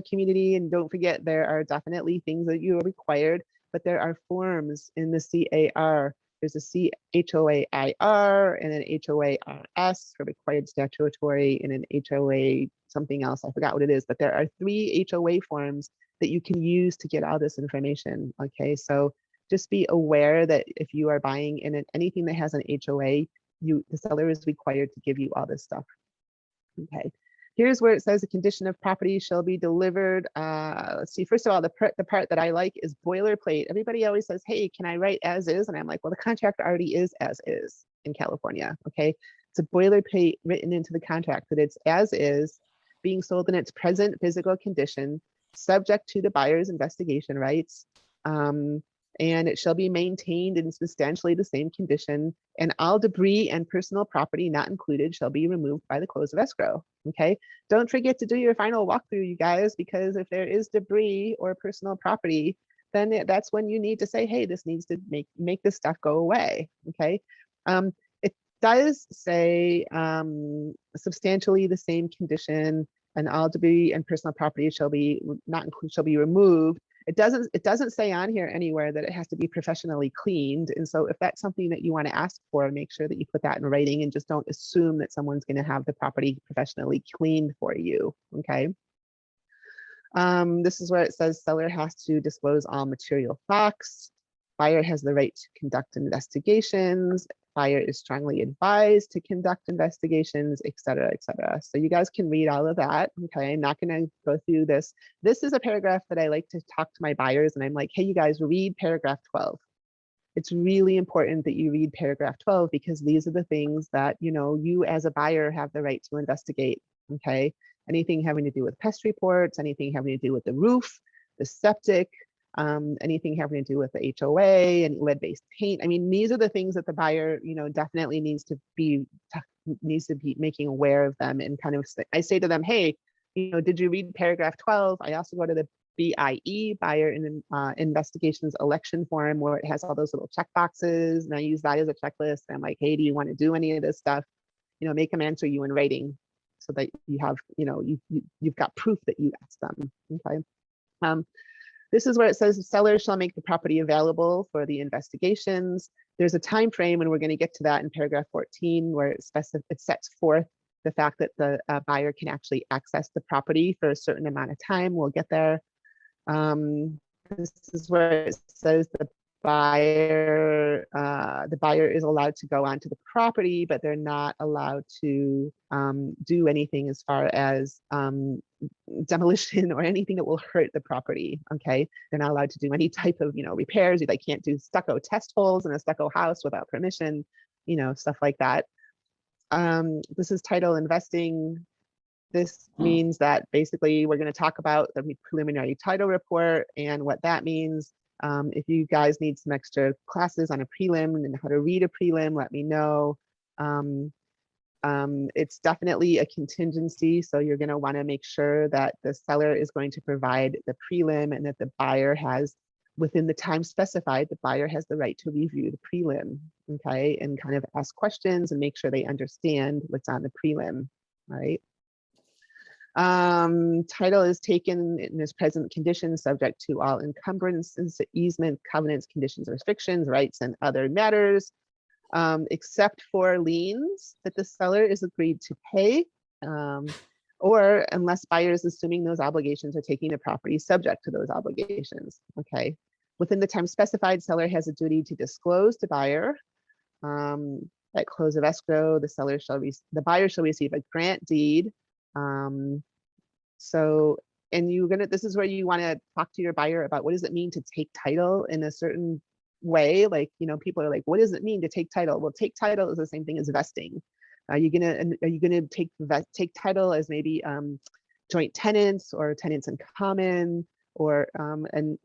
community. And don't forget, there are definitely things that you are required, but there are forms in the CAR. There's a CHOAIR and an HOARS for required statutory, and an HOA something else. I forgot what it is, but there are 3 HOA forms that you can use to get all this information. Okay, so just be aware that if you are buying in anything that has an HOA, the seller is required to give you all this stuff. Okay. Here's where it says the condition of property shall be delivered. Let's see, first of all, the part that I like is boilerplate. Everybody always says, hey, can I write as is? And I'm like, well, the contract already is as is in California, okay? It's a boilerplate written into the contract that it's as is, being sold in its present physical condition, subject to the buyer's investigation rights, and it shall be maintained in substantially the same condition, and all debris and personal property not included shall be removed by the close of escrow. Okay, don't forget to do your final walkthrough, you guys, because if there is debris or personal property, then that's when you need to say, hey, this needs to make this stuff go away. Okay, it does say substantially the same condition, and all debris and personal property shall be removed. It doesn't say on here anywhere that it has to be professionally cleaned. And so if that's something that you want to ask for, make sure that you put that in writing and just don't assume that someone's going to have the property professionally cleaned for you. Okay. This is where it says seller has to disclose all material facts. Buyer has the right to conduct investigations. Buyer is strongly advised to conduct investigations, et cetera, et cetera. So you guys can read all of that. Okay, I'm not going to go through this. This is a paragraph that I like to talk to my buyers, and I'm like, hey, you guys, read paragraph 12. It's really important that you read paragraph 12 because these are the things that, you as a buyer have the right to investigate. Okay, anything having to do with pest reports, anything having to do with the roof, the septic, anything having to do with the HOA and lead-based paint. I mean, these are the things that the buyer, definitely needs to be making aware of them. And kind of, I say to them, hey, did you read paragraph 12? I also go to the BIE, buyer and investigations election form, where it has all those little check boxes, and I use that as a checklist. I'm like, hey, do you want to do any of this stuff? Make them answer you in writing so that you have, you've got proof that you asked them. Okay. This is where it says the seller shall make the property available for the investigations. There's a time frame, and we're going to get to that in paragraph 14, where it sets forth the fact that the buyer can actually access the property for a certain amount of time. We'll get there. This is where it says the buyer is allowed to go onto the property, but they're not allowed to do anything as far as demolition or anything that will hurt the property. Okay, they're not allowed to do any type of repairs. They can't do stucco test holes in a stucco house without permission, stuff like that. This is title investing. This means that basically we're going to talk about the preliminary title report and what that means. If you guys need some extra classes on a prelim and how to read a prelim, let me know. It's definitely a contingency, so you're going to want to make sure that the seller is going to provide the prelim, and that the buyer has, within the time specified, the buyer has the right to review the prelim, okay, and kind of ask questions and make sure they understand what's on the prelim, right? Title is taken in its present condition, subject to all encumbrances, easement, covenants, conditions, restrictions, rights, and other matters, except for liens that the seller is agreed to pay, or unless buyer is assuming those obligations or taking the property subject to those obligations. Okay. Within the time specified, seller has a duty to disclose to buyer. At close of escrow, the buyer shall receive a grant deed. This is where you want to talk to your buyer about what does it mean to take title in a certain way. Like, people are like, what does it mean to take title? Well, take title is the same thing as vesting. Are you gonna take title as maybe joint tenants or tenants in common, or an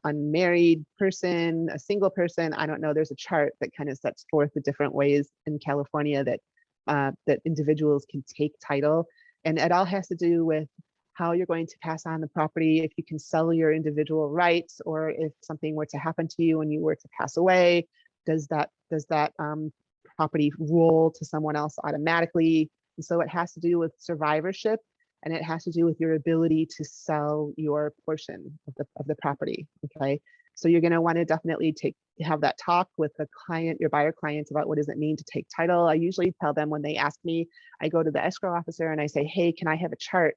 unmarried person, a single person? I don't know. There's a chart that kind of sets forth the different ways in California that that individuals can take title. And it all has to do with how you're going to pass on the property, if you can sell your individual rights, or if something were to happen to you and you were to pass away, does that property roll to someone else automatically? And so it has to do with survivorship, and it has to do with your ability to sell your portion of the property. Okay, so you're going to want to definitely have that talk with the client, your buyer clients, about what does it mean to take title. I usually tell them when they ask me, I go to the escrow officer and I say, hey, can I have a chart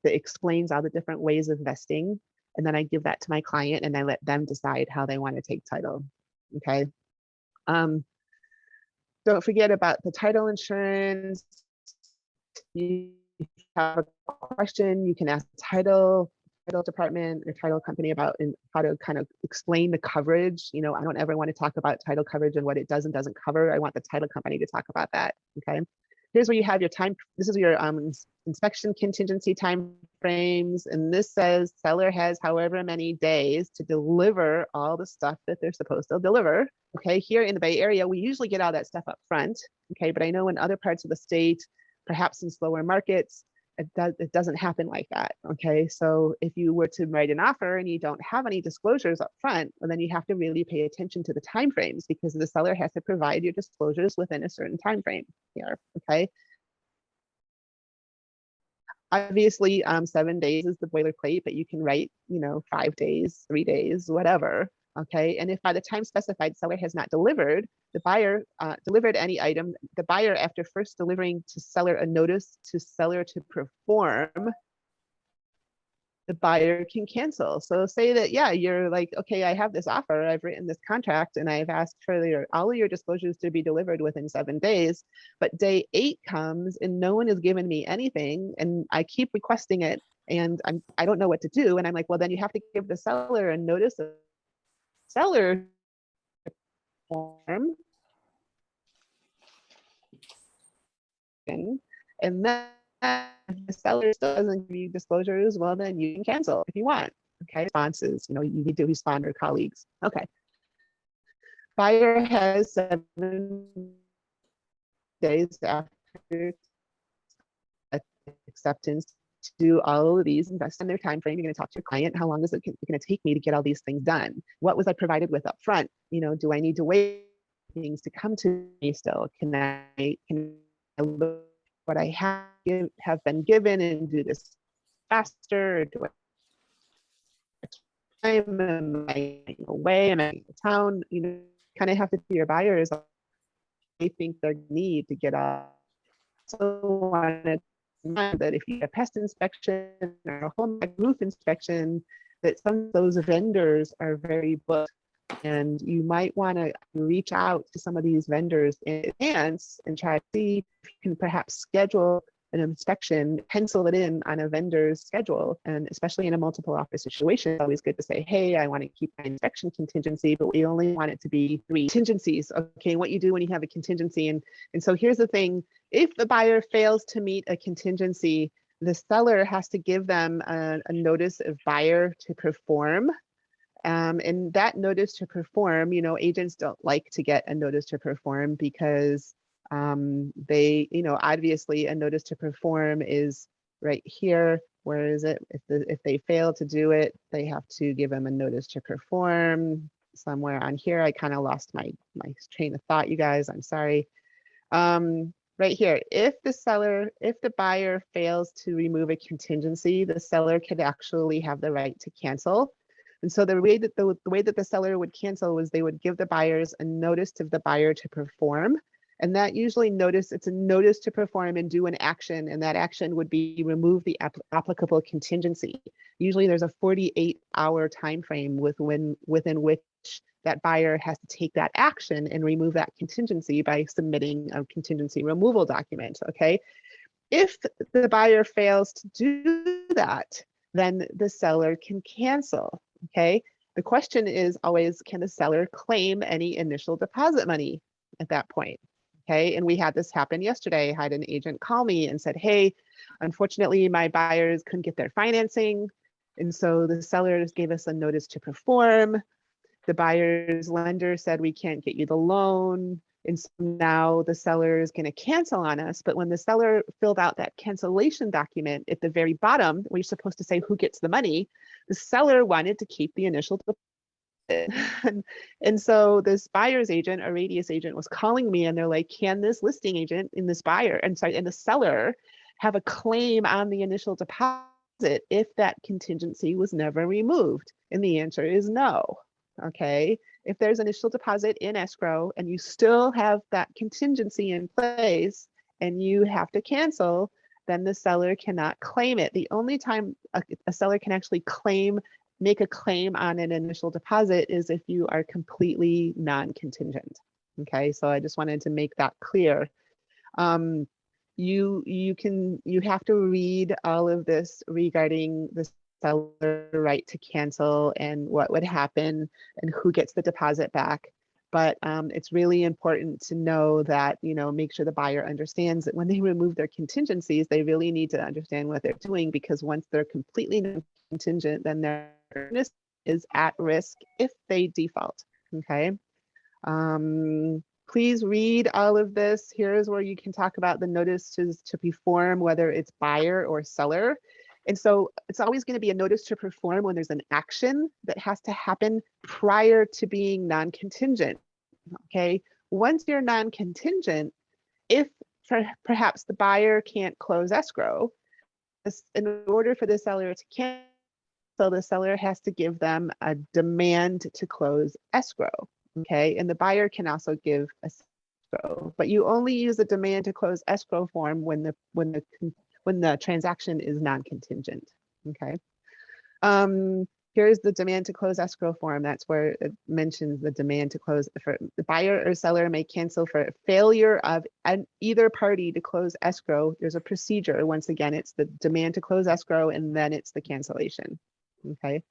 that explains all the different ways of vesting? And then I give that to my client and I let them decide how they want to take title. Okay. Don't forget about the title insurance. You have a question, you can ask the title department or title company about how to kind of explain the coverage. You know, I don't ever want to talk about title coverage and what it does and doesn't cover. I want the title company to talk about that. Okay. Here's where you have your time. This is your inspection contingency time frames. And this says seller has however many days to deliver all the stuff that they're supposed to deliver. Okay. Here in the Bay Area, we usually get all that stuff up front. Okay. But I know in other parts of the state, perhaps in slower markets, it doesn't happen like that. Okay. So if you were to write an offer and you don't have any disclosures up front, well, then you have to really pay attention to the timeframes, because the seller has to provide your disclosures within a certain time frame here. Okay. Obviously, 7 days is the boilerplate, but you can write, 5 days, 3 days, whatever. Okay. And if by the time specified seller has not delivered, the buyer delivered any item, the buyer, after first delivering to seller a notice to seller to perform, the buyer can cancel. So say that, yeah, you're like, okay, I have this offer, I've written this contract, and I've asked for all of your disclosures to be delivered within 7 days, but day 8 comes and no one has given me anything, and I keep requesting it, and I don't know what to do. And I'm like, well, then you have to give the seller a notice of seller form, and then if the seller still doesn't give you disclosures, well, then you can cancel if you want. Okay, responses, you need to respond to colleagues. Okay, buyer has 7 days after acceptance to do all of these, invest in their time frame. You're going to talk to your client. How long is it going to take me to get all these things done? What was I provided with up front? Do I need to wait things to come to me still? Can I look what I have been given and do this faster? Or do I time? Am I away? Am I in town? Kind of have to see your buyers. They think they need to get out. So wanted that if you get a pest inspection or a home roof inspection, that some of those vendors are very booked, and you might want to reach out to some of these vendors in advance and try to see if you can perhaps schedule an inspection, pencil it in on a vendor's schedule. And especially in a multiple offer situation, it's always good to say, hey, I want to keep my inspection contingency, but we only want it to be 3 contingencies. Okay, what you do when you have a contingency. And so here's the thing, if the buyer fails to meet a contingency, the seller has to give them a notice of buyer to perform. And that notice to perform, agents don't like to get a notice to perform, because they, obviously a notice to perform is right here. Where is it? If they fail to do it, they have to give them a notice to perform somewhere on here. I kind of lost my train of thought, you guys. I'm sorry. Right here, if the buyer fails to remove a contingency, the seller could actually have the right to cancel. And so the way that the seller would cancel was they would give the buyers a notice to the buyer to perform. And that usually it's a notice to perform and do an action. And that action would be remove the applicable contingency. Usually there's a 48-hour time frame within which that buyer has to take that action and remove that contingency by submitting a contingency removal document. Okay. If the buyer fails to do that, then the seller can cancel. Okay. The question is always, can the seller claim any initial deposit money at that point? Okay. And we had this happen yesterday. I had an agent call me and said, hey, unfortunately, my buyers couldn't get their financing. And so the sellers gave us a notice to perform. The buyer's lender said, we can't get you the loan. And so now the seller is going to cancel on us. But when the seller filled out that cancellation document at the very bottom, where you're supposed to say who gets the money, the seller wanted to keep the initial deposit. And so this buyer's agent or radius agent was calling me and they're like, can this listing agent and this buyer and the seller have a claim on the initial deposit if that contingency was never removed? And the answer is no. Okay. If there's initial deposit in escrow and you still have that contingency in place and you have to cancel, then the seller cannot claim it. The only time a seller can actually make a claim on an initial deposit is if you are completely non-contingent. Okay, so I just wanted to make that clear. You have to read all of this regarding the seller right to cancel and what would happen and who gets the deposit back. But it's really important to know that, make sure the buyer understands that when they remove their contingencies, they really need to understand what they're doing, because once they're completely non-contingent, then their business is at risk if they default. Okay. Please read all of this. Here's where you can talk about the notices to perform, whether it's buyer or seller. And so it's always going to be a notice to perform when there's an action that has to happen prior to being non-contingent. Okay. Once you're non-contingent, if perhaps the buyer can't close escrow, in order for the seller to cancel, the seller has to give them a demand to close escrow. Okay. And the buyer can also give a escrow, but you only use a demand to close escrow form when the transaction is non-contingent. Okay. Here's the demand to close escrow form. That's where it mentions the demand to close. For the buyer or seller may cancel for failure of either party to close escrow. There's a procedure. Once again, it's the demand to close escrow and then it's the cancellation. Okay.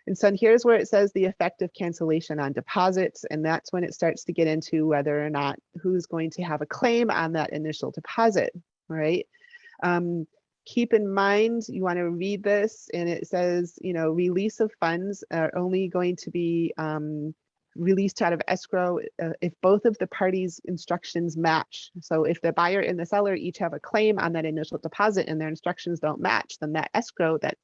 And so here's where it says the effect of cancellation on deposits. And that's when it starts to get into whether or not who's going to have a claim on that initial deposit. All right. Keep in mind, you want to read this, and it says, release of funds are only going to be released out of escrow if both of the parties' instructions match. So if the buyer and the seller each have a claim on that initial deposit and their instructions don't match, then that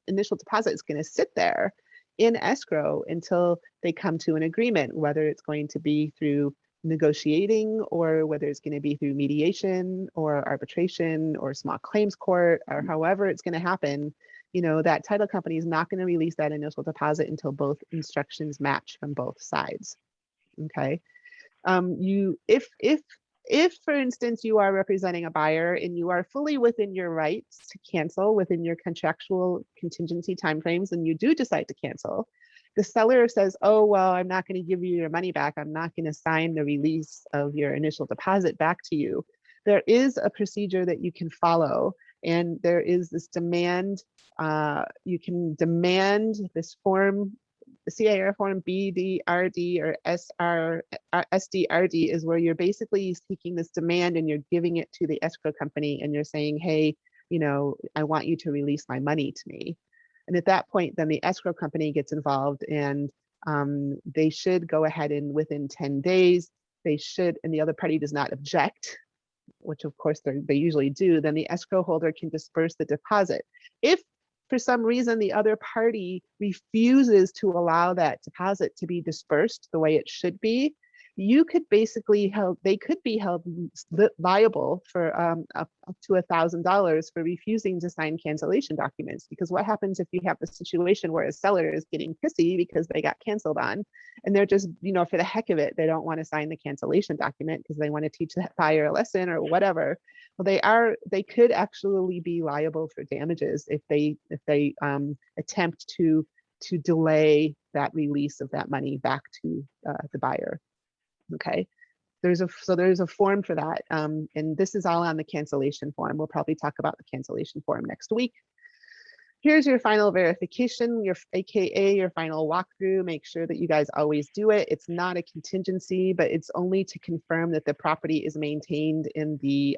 initial deposit is going to sit there in escrow until they come to an agreement, whether it's going to be through negotiating or whether it's going to be through mediation or arbitration or small claims court, or however it's going to happen. That title company is not going to release that initial deposit until both instructions match from both sides. Okay. If for instance you are representing a buyer and you are fully within your rights to cancel within your contractual contingency timeframes, and you do decide to cancel, the seller says, oh, well, I'm not going to give you your money back. I'm not going to sign the release of your initial deposit back to you. There is a procedure that you can follow, and there is this demand. You can demand this form, the CIR form BDRD or SDRD is where you're basically seeking this demand and you're giving it to the escrow company and you're saying, hey, I want you to release my money to me. And at that point, then the escrow company gets involved, and they should go ahead and within 10 days, they should, and the other party does not object, which of course they usually do, then the escrow holder can disperse the deposit. If for some reason the other party refuses to allow that deposit to be dispersed the way it should be, you could basically they could be held liable for up to $1,000 for refusing to sign cancellation documents. Because what happens if you have a situation where a seller is getting pissy because they got canceled on, and they're just, for the heck of it, they don't want to sign the cancellation document because they want to teach that buyer a lesson or whatever. Well, they could actually be liable for damages if they attempt to delay that release of that money back to the buyer. Okay, there's a form for that, and this is all on the cancellation form. We'll probably talk about the cancellation form next week. Here's your final verification, AKA your final walkthrough. Make sure that you guys always do it. It's not a contingency, but it's only to confirm that the property is maintained in the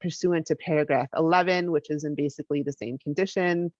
pursuant to paragraph 11, which is in basically the same condition,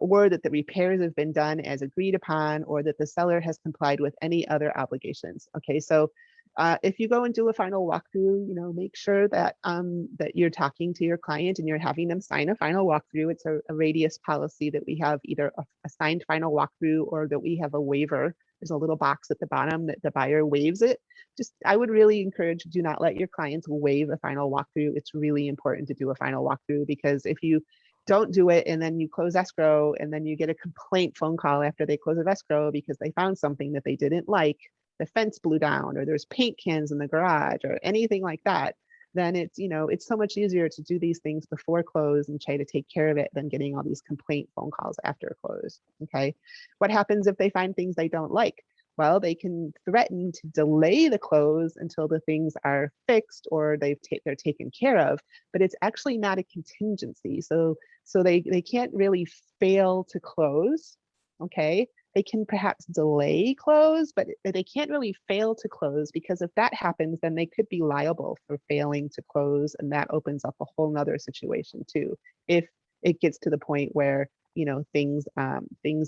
or that the repairs have been done as agreed upon, or that the seller has complied with any other obligations. Okay, so If you go and do a final walkthrough, you know, make sure that that you're talking to your client and you're having them sign a final walkthrough. It's a radius policy that we have either a signed final walkthrough or that we have a waiver. There's a little box at the bottom that the buyer waives it. Just, I would really encourage, do not let your clients waive a final walkthrough. It's really important to do a final walkthrough, because if you don't do it and then you close escrow and then you get a complaint phone call after they close of escrow because they found something that they didn't like, the fence blew down, or there's paint cans in the garage, or anything like that, then it's, you know, it's so much easier to do these things before close and try to take care of it than getting all these complaint phone calls after close. Okay. What happens if they find things they don't like? Well, they can threaten to delay the close until the things are fixed or they're taken care of, but it's actually not a contingency. So they can't really fail to close. Okay. They can perhaps delay close, but they can't really fail to close, because if that happens, then they could be liable for failing to close. And that opens up a whole nother situation too. If it gets to the point where, you know, things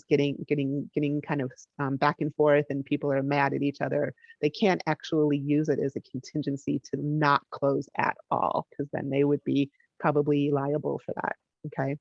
getting kind of back and forth and people are mad at each other, they can't actually use it as a contingency to not close at all, because then they would be probably liable for that. Okay.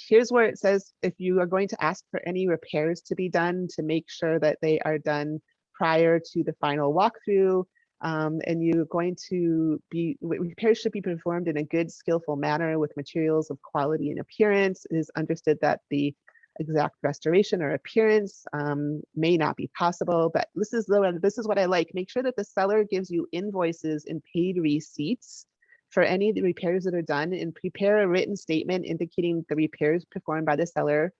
Here's where it says, if you are going to ask for any repairs to be done, to make sure that they are done prior to the final walkthrough. And you're going to be, repairs should be performed in a good, skillful manner with materials of quality and appearance. It is understood that the exact restoration or appearance may not be possible, but this is what I like. Make sure that the seller gives you invoices and paid receipts for any of the repairs that are done, and prepare a written statement indicating the repairs performed by the seller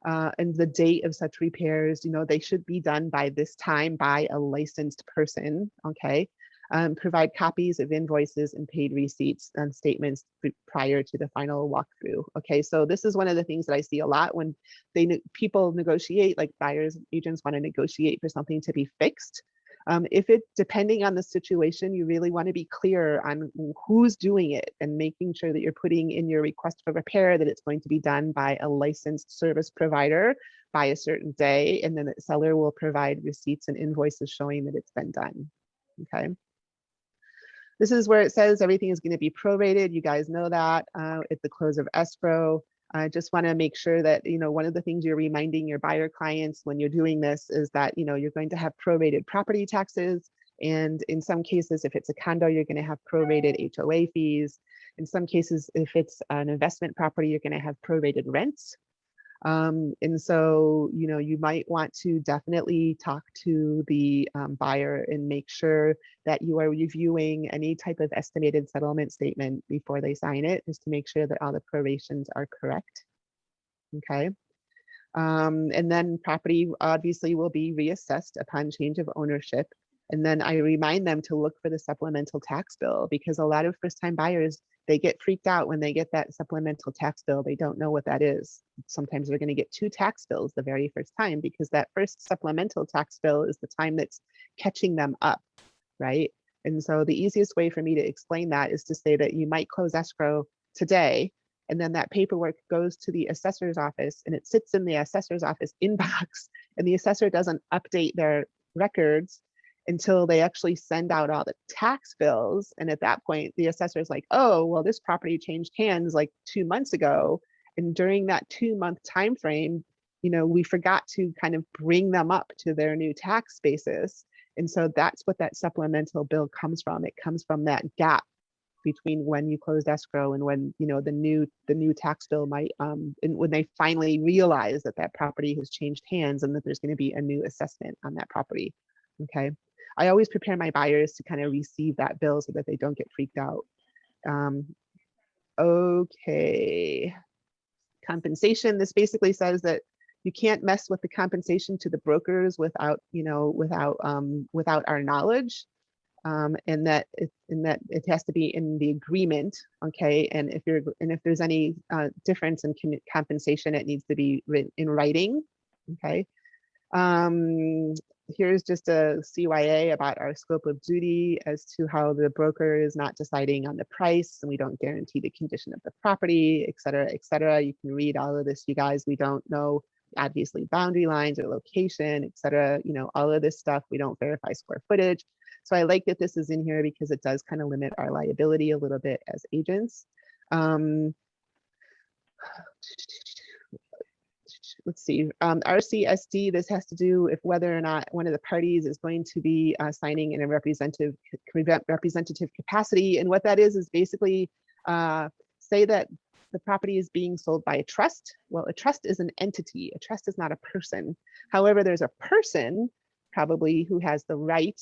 and the date of such repairs. You know, they should be done by this time by a licensed person. Okay. Provide copies of invoices and paid receipts and statements prior to the final walkthrough. Okay, so this is one of the things that I see a lot when people negotiate, like buyers, agents want to negotiate for something to be fixed. If it, depending on the situation, you really want to be clear on who's doing it and making sure that you're putting in your request for repair that it's going to be done by a licensed service provider by a certain day, and then the seller will provide receipts and invoices showing that it's been done. Okay. This is where it says everything is going to be prorated. You guys know that at the close of escrow. I just want to make sure that, you know, one of the things you're reminding your buyer clients when you're doing this is that, you know, you're going to have prorated property taxes. And in some cases, if it's a condo, you're going to have prorated HOA fees. In some cases, if it's an investment property, you're going to have prorated rents. And so, you know, you might want to definitely talk to the buyer and make sure that you are reviewing any type of estimated settlement statement before they sign it, just to make sure that all the prorations are correct. Okay. And then property obviously will be reassessed upon change of ownership. And then I remind them to look for the supplemental tax bill, because a lot of first-time buyers, they get freaked out when they get that supplemental tax bill. They don't know what that is. Sometimes they're going to get 2 tax bills the very first time, because that first supplemental tax bill is the time that's catching them up, right? And so the easiest way for me to explain that is to say that you might close escrow today, and then that paperwork goes to the assessor's office and it sits in the assessor's office inbox, and the assessor doesn't update their records until they actually send out all the tax bills. And at that point, the assessor is like, oh, well, this property changed hands like 2 months ago. And during that 2-month time frame, you know, we forgot to kind of bring them up to their new tax basis. And so that's what that supplemental bill comes from. It comes from that gap between when you closed escrow and when, you know, the new tax bill might and when they finally realize that that property has changed hands and that there's going to be a new assessment on that property. Okay. I always prepare my buyers to kind of receive that bill so that they don't get freaked out. Okay. Compensation. This basically says that you can't mess with the compensation to the brokers without, you know, without our knowledge. And that it has to be in the agreement. Okay. And if there's any difference in compensation, it needs to be written in writing. Okay. Here's just a CYA about our scope of duty as to how the broker is not deciding on the price, and we don't guarantee the condition of the property, et cetera, et cetera. You can read all of this, you guys. We don't know obviously boundary lines or location, etc. You know, all of this stuff. We don't verify square footage. So I like that this is in here because it does kind of limit our liability a little bit as agents. Let's see, RCSD, this has to do with whether or not one of the parties is going to be signing in a representative capacity. And what that is basically say that the property is being sold by a trust. Well, a trust is an entity. A trust is not a person. However, there's a person probably who has the right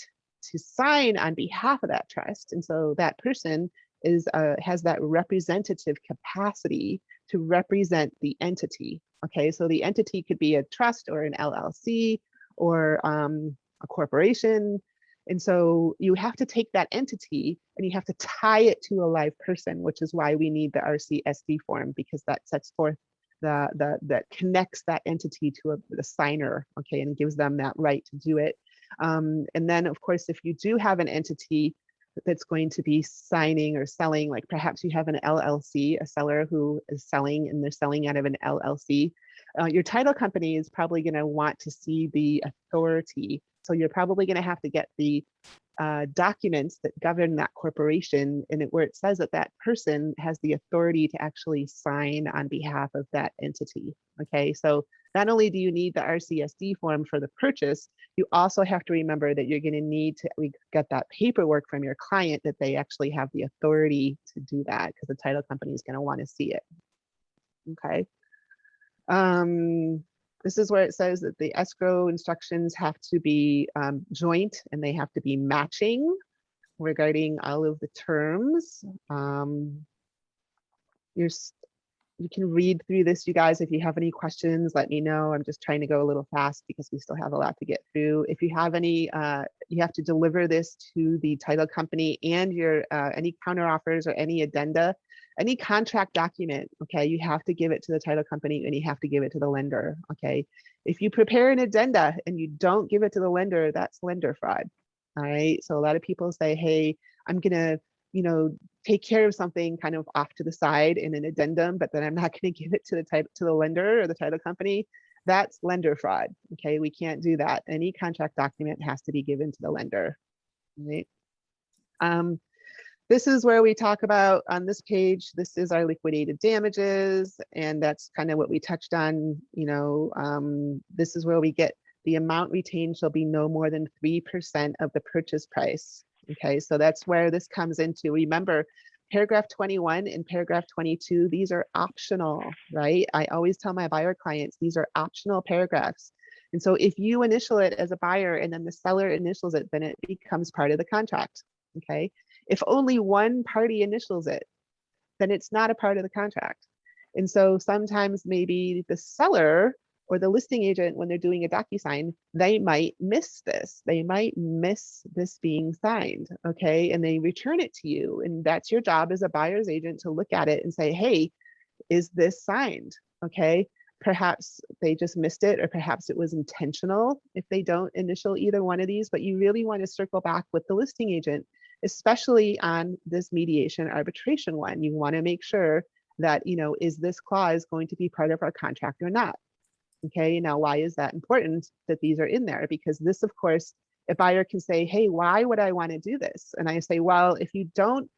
to sign on behalf of that trust. And so that person is has that representative capacity to represent the entity. Okay, so the entity could be a trust or an LLC or a corporation. And so you have to take that entity and you have to tie it to a live person, which is why we need the RCSD form, because that sets forth that connects that entity to the signer, okay, and gives them that right to do it. And then, of course, if you do have an entity that's going to be signing or selling, like perhaps you have an LLC, a seller who is selling and they're selling out of an LLC, your title company is probably going to want to see the authority. So you're probably going to have to get the documents that govern that corporation, and where it says that that person has the authority to actually sign on behalf of that entity. Okay, so not only do you need the RCSD form for the purchase, you also have to remember that you're going to need to get that paperwork from your client that they actually have the authority to do that, because the title company is going to want to see it. Okay. This is where it says that the escrow instructions have to be joint and they have to be matching regarding all of the terms. You can read through this, you guys. If you have any questions, let me know. I'm just trying to go a little fast because we still have a lot to get through. If you have any, you have to deliver this to the title company and your any counteroffers or any addenda, any contract document, okay, you have to give it to the title company and you have to give it to the lender, okay? If you prepare an addenda and you don't give it to the lender, that's lender fraud, all right? So a lot of people say, hey, I'm gonna, you know, take care of something kind of off to the side in an addendum, but then I'm not going to give it to the lender or the title company. That's lender fraud. Okay, we can't do that. Any contract document has to be given to the lender. Right. This is where we talk about on this page. This is our liquidated damages, and that's kind of what we touched on. You know, this is where we get the amount retained shall be no more than 3% of the purchase price. Okay, so that's where this comes into. Remember, paragraph 21 and paragraph 22, these are optional, right? I always tell my buyer clients, these are optional paragraphs. And so if you initial it as a buyer and then the seller initials it, then it becomes part of the contract, okay? If only one party initials it, then it's not a part of the contract. And so sometimes maybe the seller or the listing agent, when they're doing a DocuSign, they might miss this. They might miss this being signed, okay? And they return it to you. And that's your job as a buyer's agent to look at it and say, hey, is this signed, okay? Perhaps they just missed it, or perhaps it was intentional if they don't initial either one of these, but you really want to circle back with the listing agent, especially on this mediation arbitration one. You want to make sure that, you know, is this clause going to be part of our contract or not? Okay, now why is that important that these are in there? Because this, of course, a buyer can say, hey, why would I want to do this? And I say, well, if you don't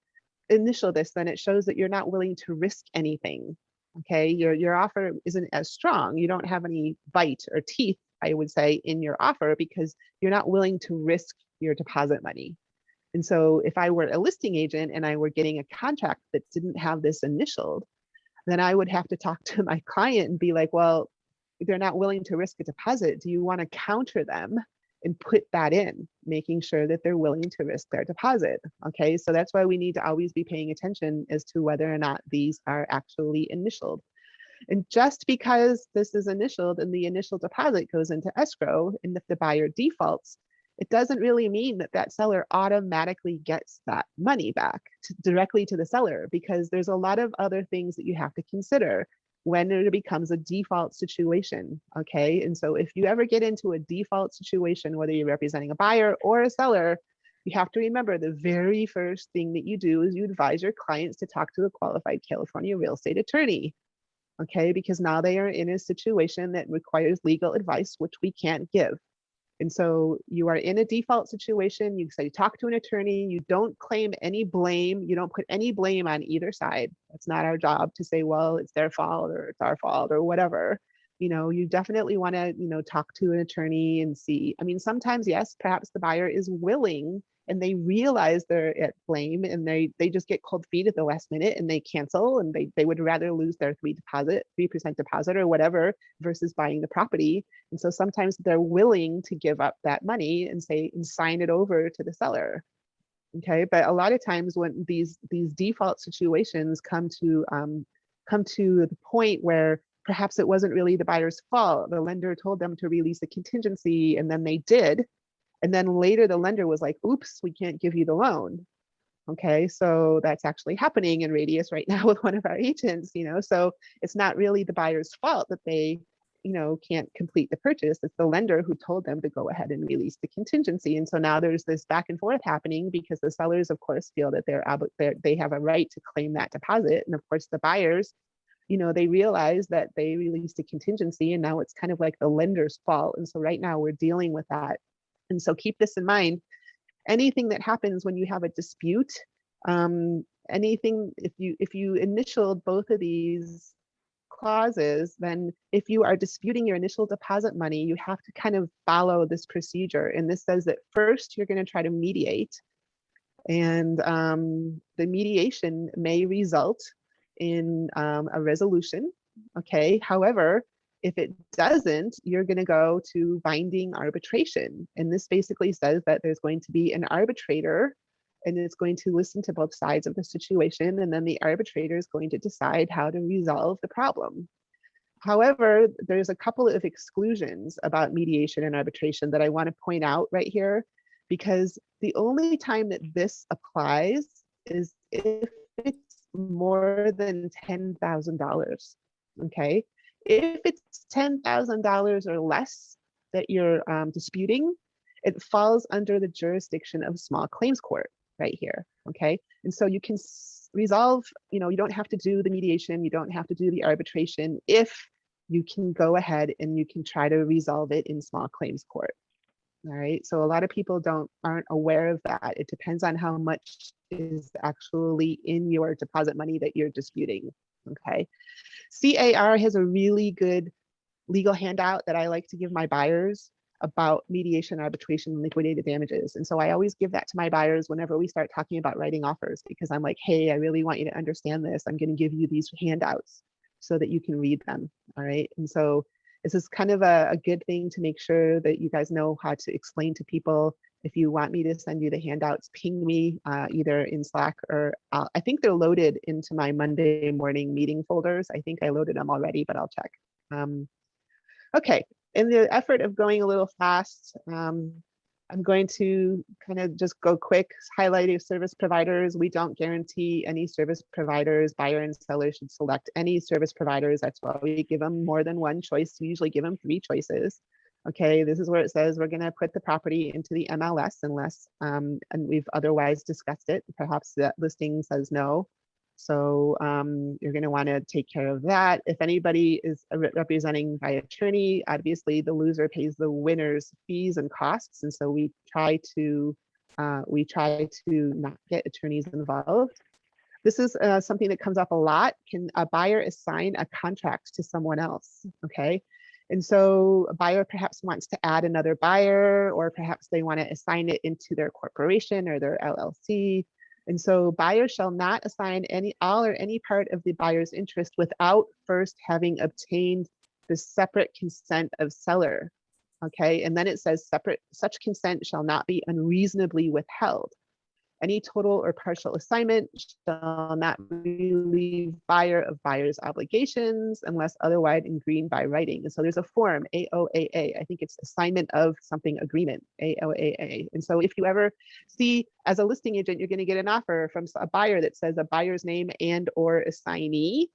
initial this, then it shows that you're not willing to risk anything. Okay, your offer isn't as strong. You don't have any bite or teeth, I would say, in your offer because you're not willing to risk your deposit money. And so if I were a listing agent and I were getting a contract that didn't have this initialed, then I would have to talk to my client and be like, well, they're not willing to risk a deposit. Do you want to counter them and put that in, making sure that they're willing to risk their deposit? Okay, so that's why we need to always be paying attention as to whether or not these are actually initialed. And just because this is initialed and the initial deposit goes into escrow, and if the buyer defaults, it doesn't really mean that that seller automatically gets that money back directly to the seller, because there's a lot of other things that you have to consider when it becomes a default situation, okay? And so if you ever get into a default situation, whether you're representing a buyer or a seller, you have to remember the very first thing that you do is you advise your clients to talk to a qualified California real estate attorney, okay? Because now they are in a situation that requires legal advice, which we can't give. And so you are in a default situation. You say, talk to an attorney. You don't claim any blame. You don't put any blame on either side. That's not our job to say, well, it's their fault or it's our fault or whatever. You definitely want to, talk to an attorney and see. I mean, sometimes, yes, perhaps the buyer is willing and they realize they're at blame and they just get cold feet at the last minute and they cancel and they would rather lose their 3% deposit or whatever versus buying the property. And so sometimes they're willing to give up that money and sign it over to the seller. Okay, but a lot of times when these default situations come to the point where perhaps it wasn't really the buyer's fault, the lender told them to release a contingency and then they did, and then later the lender was like, oops, we can't give you the loan. Okay, so that's actually happening in Radius right now with one of our agents, so it's not really the buyer's fault that they, can't complete the purchase. It's the lender who told them to go ahead and release the contingency. And so now there's this back and forth happening because the sellers, of course, feel that they have a right to claim that deposit. And of course, the buyers, they realize that they released a contingency and now it's kind of like the lender's fault. And so right now we're dealing with that. And so keep this in mind. Anything that happens when you have a dispute, anything, if you initialed both of these clauses, then if you are disputing your initial deposit money, you have to kind of follow this procedure. And this says that first you're going to try to mediate, and the mediation may result in a resolution. Okay. However, if it doesn't, you're going to go to binding arbitration. And this basically says that there's going to be an arbitrator and it's going to listen to both sides of the situation. And then the arbitrator is going to decide how to resolve the problem. However, there's a couple of exclusions about mediation and arbitration that I want to point out right here, because the only time that this applies is if it's more than $10,000. Okay. If it's $10,000 or less that you're disputing, it falls under the jurisdiction of small claims court right here. Okay. And so you can resolve, you don't have to do the mediation. You don't have to do the arbitration if you can go ahead and you can try to resolve it in small claims court. All right. So a lot of people aren't aware of that. It depends on how much is actually in your deposit money that you're disputing. Okay. CAR has a really good legal handout that I like to give my buyers about mediation, arbitration, and liquidated damages. And so I always give that to my buyers whenever we start talking about writing offers, because I'm like, hey, I really want you to understand this. I'm going to give you these handouts so that you can read them. All right. And so this is kind of a good thing to make sure that you guys know how to explain to people. If you want me to send you the handouts, ping me either in Slack or I think they're loaded into my Monday morning meeting folders. I think I loaded them already, but I'll check. Okay, in the effort of going a little fast, I'm going to kind of just go quick, highlighting service providers. We don't guarantee any service providers. Buyer and seller should select any service providers. That's why we give them more than one choice. We usually give them 3 choices. Okay, this is where it says we're going to put the property into the MLS unless, and we've otherwise discussed it. Perhaps that listing says no. So you're going to want to take care of that. If anybody is representing by attorney, obviously the loser pays the winner's fees and costs. And so we try to not get attorneys involved. This is something that comes up a lot. Can a buyer assign a contract to someone else? Okay. And so a buyer perhaps wants to add another buyer, or perhaps they want to assign it into their corporation or their LLC. And so buyers shall not assign all or any part of the buyer's interest without first having obtained the separate consent of seller. Okay, and then it says such consent shall not be unreasonably withheld. Any total or partial assignment shall not relieve buyer of buyer's obligations unless otherwise agreed by writing. And so there's a form, AOAA. I think it's assignment of something agreement, AOAA. And so if you ever see, as a listing agent, you're going to get an offer from a buyer that says a buyer's name and or assignee,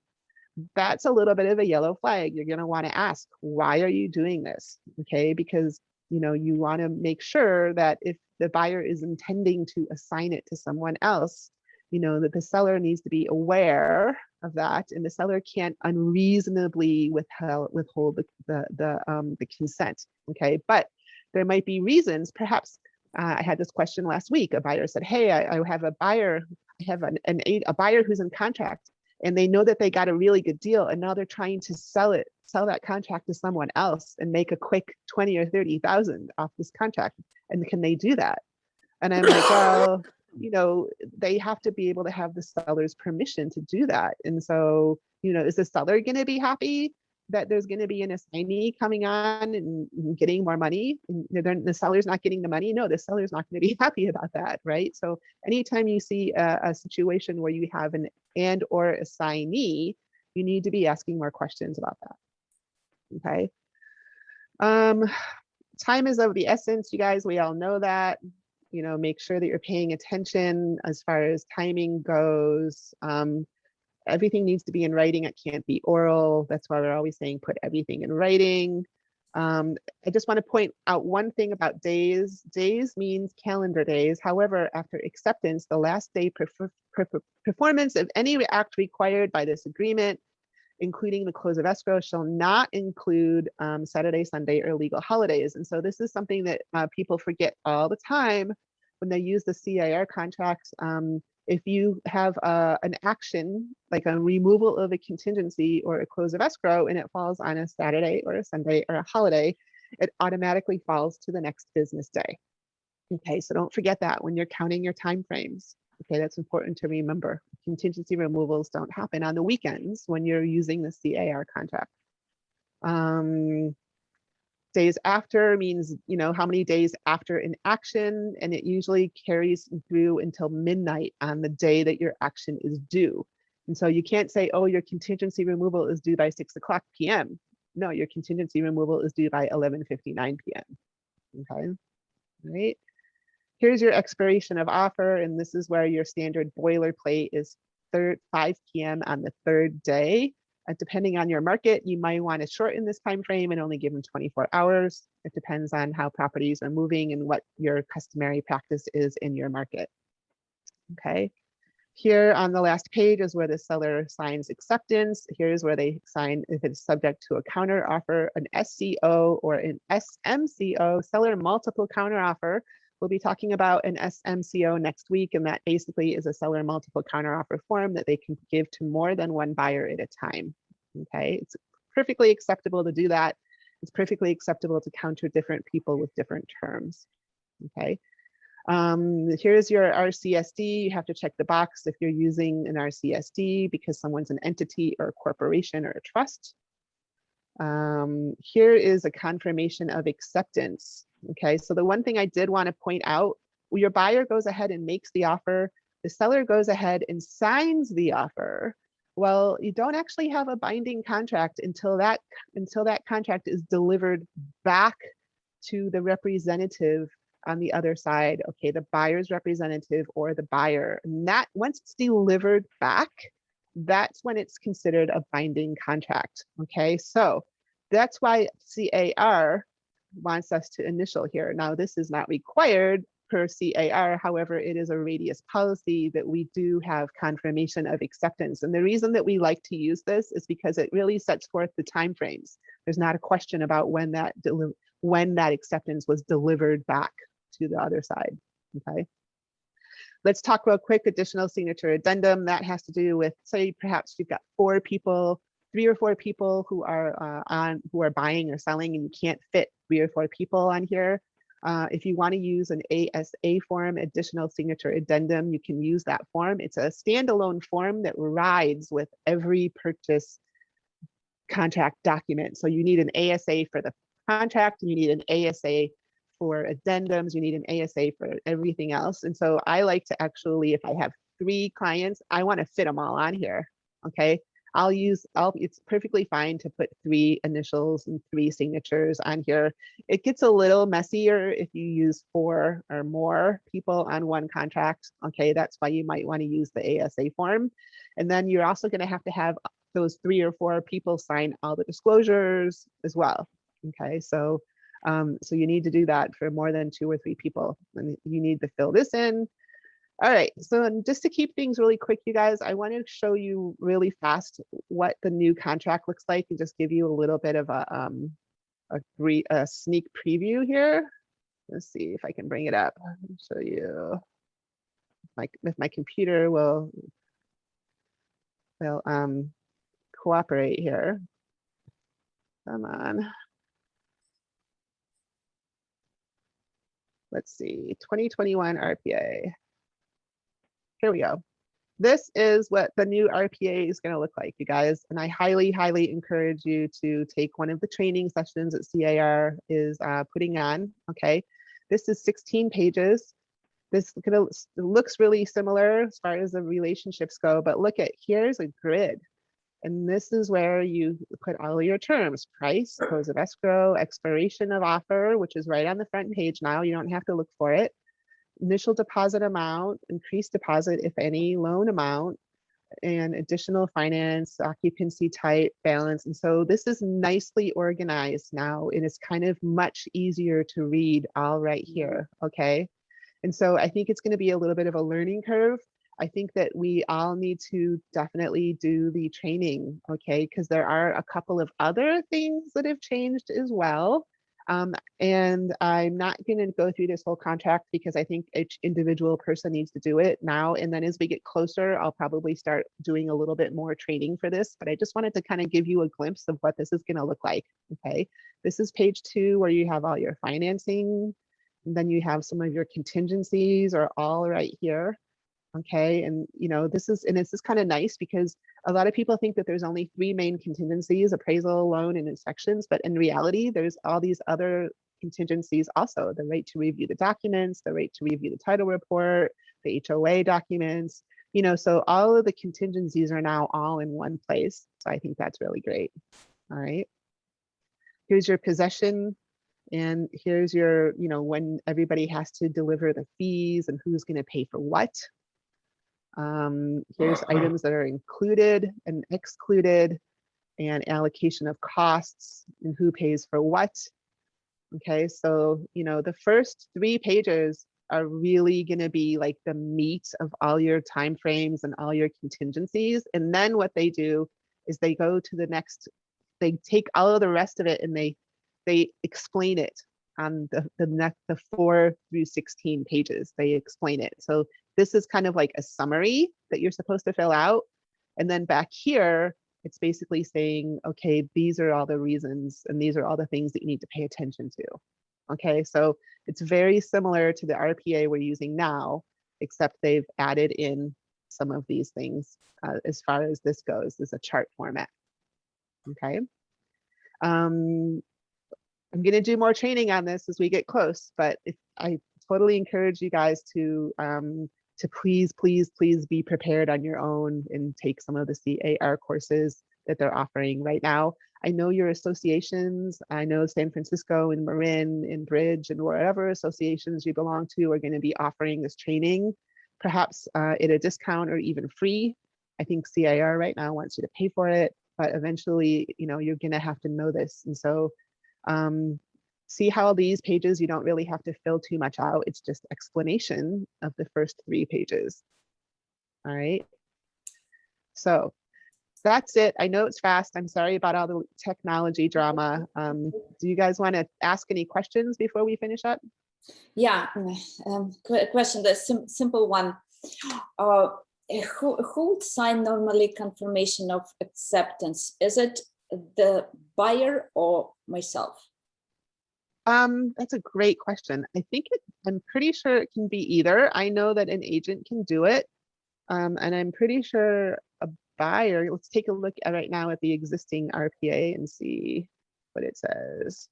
that's a little bit of a yellow flag. You're going to want to ask, why are you doing this? Okay, because you want to make sure that if the buyer is intending to assign it to someone else, that the seller needs to be aware of that, and the seller can't unreasonably withhold the consent. Okay, but there might be reasons. Perhaps I had this question last week. A buyer said, "Hey, I have a buyer. I have a buyer who's in contract, and they know that they got a really good deal, and now they're trying to sell that contract to someone else and make a quick 20 or 30,000 off this contract. And can they do that?" And I'm like, well, they have to be able to have the seller's permission to do that. And so, is the seller going to be happy that there's going to be an assignee coming on and getting more money? And the seller's not getting the money? No, the seller's not going to be happy about that, right? So anytime you see a situation where you have an and or assignee, you need to be asking more questions about that. Okay. Time is of the essence, you guys. We all know that. Make sure that you're paying attention as far as timing goes. Everything needs to be in writing. It can't be oral. That's why we're always saying put everything in writing. I just want to point out one thing about days. Days means calendar days. However, after acceptance, the last day performance of any act required by this agreement, including the close of escrow, shall not include Saturday, Sunday, or legal holidays. And so this is something that people forget all the time when they use the CAR contracts. If you have an action, like a removal of a contingency or a close of escrow, and it falls on a Saturday or a Sunday or a holiday, it automatically falls to the next business day. Okay, so don't forget that when you're counting your time frames. Okay, that's important to remember. Contingency removals don't happen on the weekends when you're using the CAR contract. Days after means, how many days after an action, and it usually carries through until midnight on the day that your action is due. And so you can't say, oh, your contingency removal is due by 6:00 p.m. No, your contingency removal is due by 11:59 p.m. Okay, all right. Here's your expiration of offer, and this is where your standard boilerplate is 5 p.m. on the third day. Depending on your market, you might want to shorten this time frame and only give them 24 hours. It depends on how properties are moving and what your customary practice is in your market. Okay. Here on the last page is where the seller signs acceptance. Here's where they sign if it's subject to a counter offer, an SCO or an SMCO, seller multiple counter offer. We'll be talking about an SMCO next week, and that basically is a seller multiple counteroffer form that they can give to more than one buyer at a time. Okay, it's perfectly acceptable to do that. It's perfectly acceptable to counter different people with different terms. Okay, here's your RCSD. You have to check the box if you're using an RCSD because someone's an entity or a corporation or a trust. Here is a confirmation of acceptance. Okay, so the one thing I did want to point out, your buyer goes ahead and makes the offer, the seller goes ahead and signs the offer. Well, you don't actually have a binding contract until that contract is delivered back to the representative on the other side. Okay, the buyer's representative or the buyer. And that once it's delivered back, that's when it's considered a binding contract. Okay, so that's why CAR wants us to initial here. Now, this is not required per CAR. However, it is a radius policy that we do have confirmation of acceptance. And the reason that we like to use this is because it really sets forth the timeframes. There's not a question about when that acceptance was delivered back to the other side. Okay. Let's talk real quick, additional signature addendum. That has to do with, say, perhaps you've got 3 or 4 people who are buying or selling, and you can't fit 3 or 4 people on here. If you want to use an ASA form, additional signature addendum, you can use that form. It's a standalone form that rides with every purchase contract document. So you need an ASA for the contract, and you need an ASA for addendums, you need an ASA for everything else. And so I like to actually, if I have 3 clients, I want to fit them all on here. Okay. It's perfectly fine to put 3 initials and 3 signatures on here. It gets a little messier if you use 4 or more people on one contract. Okay, that's why you might want to use the ASA form. And then you're also going to have those 3 or 4 people sign all the disclosures as well. Okay, so you need to do that for more than 2 or 3 people. And you need to fill this in. All right, so just to keep things really quick, you guys, I want to show you really fast what the new contract looks like and just give you a little bit of a sneak preview here. Let's see if I can bring it up and show you. If my computer will cooperate here. Come on. Let's see, 2021 RPA. Here we go. This is what the new RPA is going to look like, you guys. And I highly, highly encourage you to take one of the training sessions that CAR is putting on. Okay, this is 16 pages. This looks really similar as far as the relationships go, but look at, here's a grid. And this is where you put all your terms: price, close of escrow, expiration of offer, which is right on the front page now. You don't have to look for it. Initial deposit amount, increased deposit, if any, loan amount, and additional finance, occupancy type, balance. And so this is nicely organized now, and it's kind of much easier to read all right here, okay? And so I think it's going to be a little bit of a learning curve. I think that we all need to definitely do the training, okay? Because there are a couple of other things that have changed as well. And I'm not going to go through this whole contract because I think each individual person needs to do it now. And then as we get closer, I'll probably start doing a little bit more training for this. But I just wanted to kind of give you a glimpse of what this is going to look like, okay? This is page 2 where you have all your financing. And then you have some of your contingencies are all right here. Okay, and this is kind of nice because a lot of people think that there's only 3 main contingencies: appraisal, loan, and inspections. But in reality, there's all these other contingencies also: the right to review the documents, the right to review the title report, the HOA documents. So all of the contingencies are now all in one place. So I think that's really great. All right. Here's your possession. And here's your, when everybody has to deliver the fees and who's going to pay for what. Here's items that are included and excluded, and allocation of costs and who pays for what. Okay, so the first 3 pages are really going to be like the meat of all your timeframes and all your contingencies. And then what they do is they go to the next, they take all of the rest of it and they explain it on the 4 through 16 pages. They explain it. So this is kind of like a summary that you're supposed to fill out. And then back here, it's basically saying, okay, these are all the reasons and these are all the things that you need to pay attention to. Okay, so it's very similar to the RPA we're using now, except they've added in some of these things as far as this goes. This is a chart format. Okay. I'm going to do more training on this as we get close, but I totally encourage you guys to please, please, please be prepared on your own and take some of the CAR courses that they're offering right now. I know your associations, I know San Francisco and Marin and Bridge and wherever associations you belong to are going to be offering this training, perhaps at a discount or even free. I think CAR right now wants you to pay for it, but eventually, you're going to have to know this. And so see how these pages, you don't really have to fill too much out. It's just explanation of the first 3 pages. All right. So that's it. I know it's fast. I'm sorry about all the technology drama. Do you guys want to ask any questions before we finish up? Yeah, question, the simple one. Who would sign normally confirmation of acceptance? Is it the buyer or myself? That's a great question. I'm pretty sure it can be either. I know that an agent can do it. And I'm pretty sure a buyer, let's take a look at right now at the existing RPA and see what it says.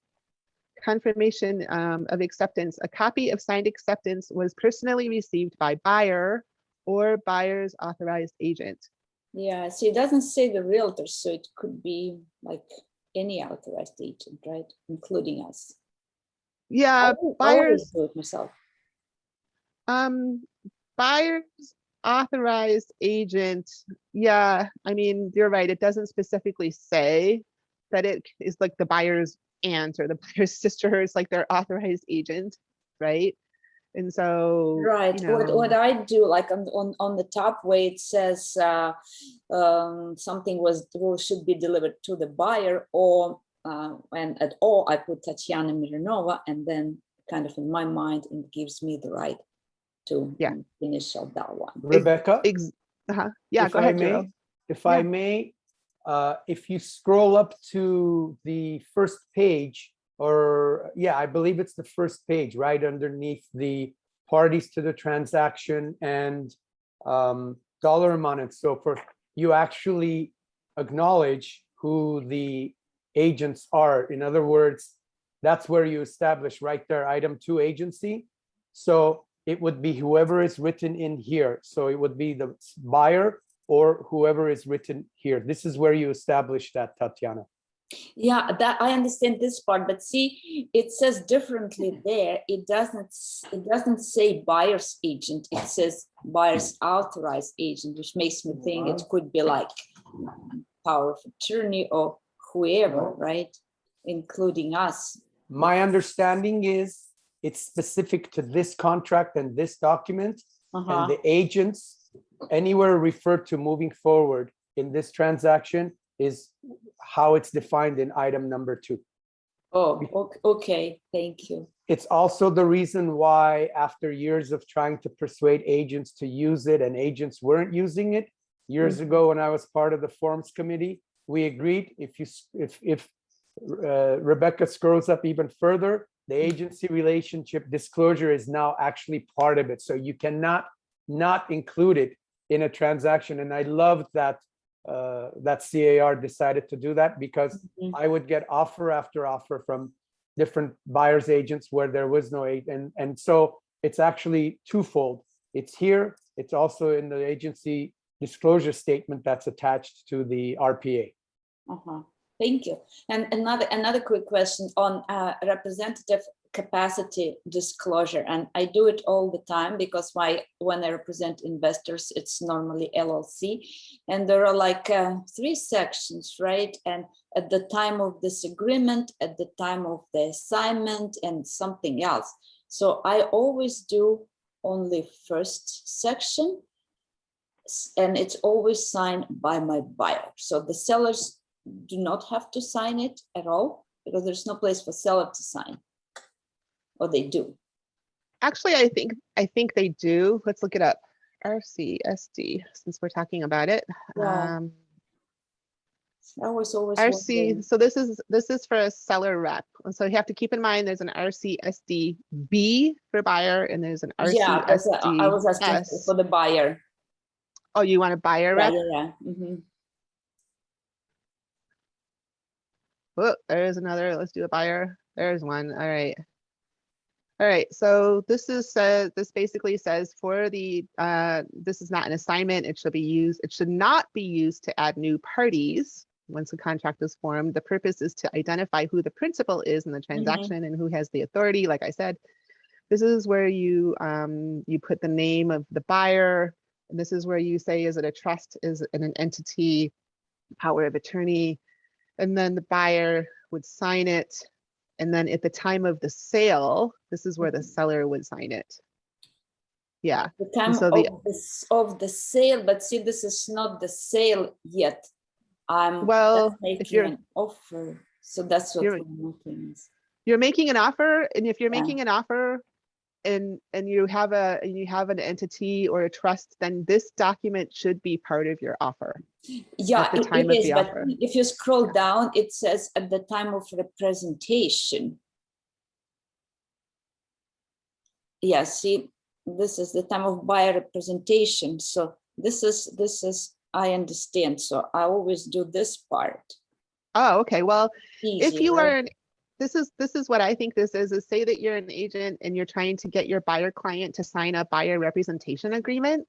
Confirmation of acceptance. A copy of signed acceptance was personally received by buyer or buyer's authorized agent. Yeah, so it doesn't say the realtor, so it could be like any authorized agent, right? Including us. Yeah, buyers do it myself. Buyer's authorized agent. Yeah, I mean, you're right. It doesn't specifically say that it is like the buyer's aunt or the buyer's sister. It's like their authorized agent, right? And so, Right. you know, What I do, like on the top where it says something should be delivered to the buyer, or and at all I put Tatiana Mironova, and then kind of in my mind it gives me the right to initial that one. Rebecca, yeah, if go I ahead, may, Jiro. if I may, if you scroll up to the first page, or I believe it's the first page, right underneath the parties to the transaction and dollar amount and so forth, you actually acknowledge who the agents are. In other words, that's where you establish right there, item 2, agency. So it would be whoever is written in here. So it would be the buyer or whoever is written here. This is where you establish that, Tatiana. Yeah, that I understand this part, but see, it says differently there. It doesn't say buyer's agent. It says buyer's authorized agent, which makes me think it could be like power of attorney or whoever, right? Including us. My understanding is it's specific to this contract and this document, and the agents anywhere referred to moving forward in this transaction is how it's defined in item number 2. Oh, okay, thank you. It's also the reason why, after years of trying to persuade agents to use it and agents weren't using it, years ago when I was part of the forms committee, we agreed if Rebecca scrolls up even further, the agency relationship disclosure is now actually part of it. So you cannot not include it in a transaction. And I loved that that CAR decided to do that, because I would get offer after offer from different buyers agents where there was no agent. And so it's actually twofold. It's here, it's also in the agency disclosure statement that's attached to the RPA. Thank you. And another quick question on representative capacity disclosure. And I do it all the time because when I represent investors, it's normally LLC. And there are like 3 sections, right? And at the time of this agreement, at the time of the assignment, and something else. So I always do only first section, and it's always signed by my buyer. So the sellers do not have to sign it at all, because there's no place for seller to sign. Or they do. Actually, I think they do. Let's look it up. RCSD, since we're talking about it. Yeah. I was always RC. wondering. So this is for a seller rep. And so you have to keep in mind there's an RCSD-B for buyer, and there's an RCSD. Yeah, I was asking for the buyer. Oh, you want a buyer rep? Yeah. Oh, there's another. Let's do a buyer. There's one. All right. All right. So this basically says for the this is not an assignment. It should not be used to add new parties once a contract is formed. The purpose is to identify who the principal is in the transaction and who has the authority. Like I said, this is where you put the name of the buyer, and this is where you say, is it a trust, is it an entity, power of attorney, and then the buyer would sign it. And then at the time of the sale, this is where the seller would sign it. Yeah. The time of the sale, but see, this is not the sale yet. I'm making an offer. So that's what we're looking at. You're making an offer, and if you're making an offer and you have an entity or a trust, then this document should be part of your offer. Yeah, it is, but if you scroll down, it says at the time of representation. Yeah, see, this is the time of buyer representation. So this is I understand. So I always do this part. Oh, okay. Well, easy, if you right? are this is what I think this is say that you're an agent and you're trying to get your buyer client to sign a buyer representation agreement,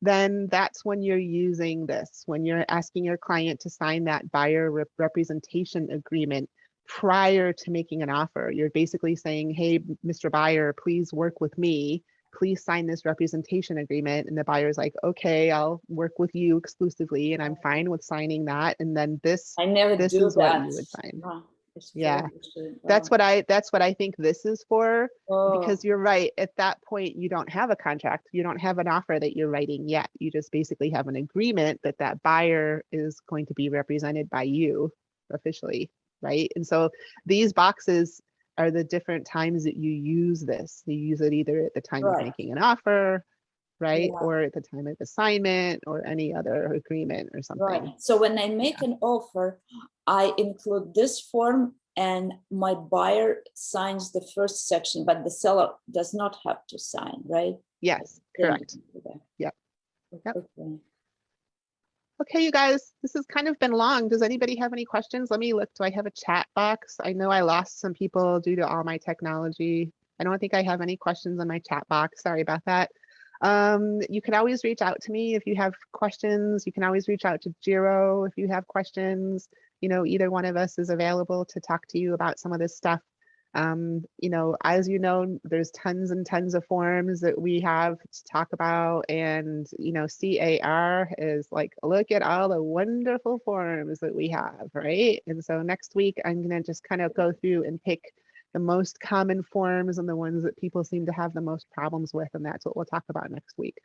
then that's when you're using this, when you're asking your client to sign that buyer representation agreement prior to making an offer. You're basically saying, hey, Mr. Buyer, please work with me. Please sign this representation agreement. And the buyer's like, okay, I'll work with you exclusively and I'm fine with signing that. And then this, I never this do is that. what you would sign. It's Yeah. form-issued. That's what I think this is for, Oh, because you're right. At that point, you don't have a contract. You don't have an offer that you're writing yet. You just basically have an agreement that that buyer is going to be represented by you officially, right? And so these boxes are the different times that you use this. You use it either at the time of right. making an offer, right? Yeah. Or at the time of assignment or any other agreement or something. Right. So when I make an offer, I include this form and my buyer signs the first section, but the seller does not have to sign, right? Yes, Then- correct. Yep. Yep. Okay. Okay, you guys, this has kind of been long. Does anybody have any questions? Let me look. Do I have a chat box? I know I lost some people due to all my technology. I don't think I have any questions in my chat box. Sorry about that. You can always reach out to me if you have questions. You can always reach out to Jiro if you have questions. You know, either one of us is available to talk to you about some of this stuff. You know, as you know, there's tons and tons of forms that we have to talk about, and you know, CAR is like, look at all the wonderful forms that we have, right? And so next week, I'm gonna just kind of go through and pick the most common forms and the ones that people seem to have the most problems with, and that's what we'll talk about next week.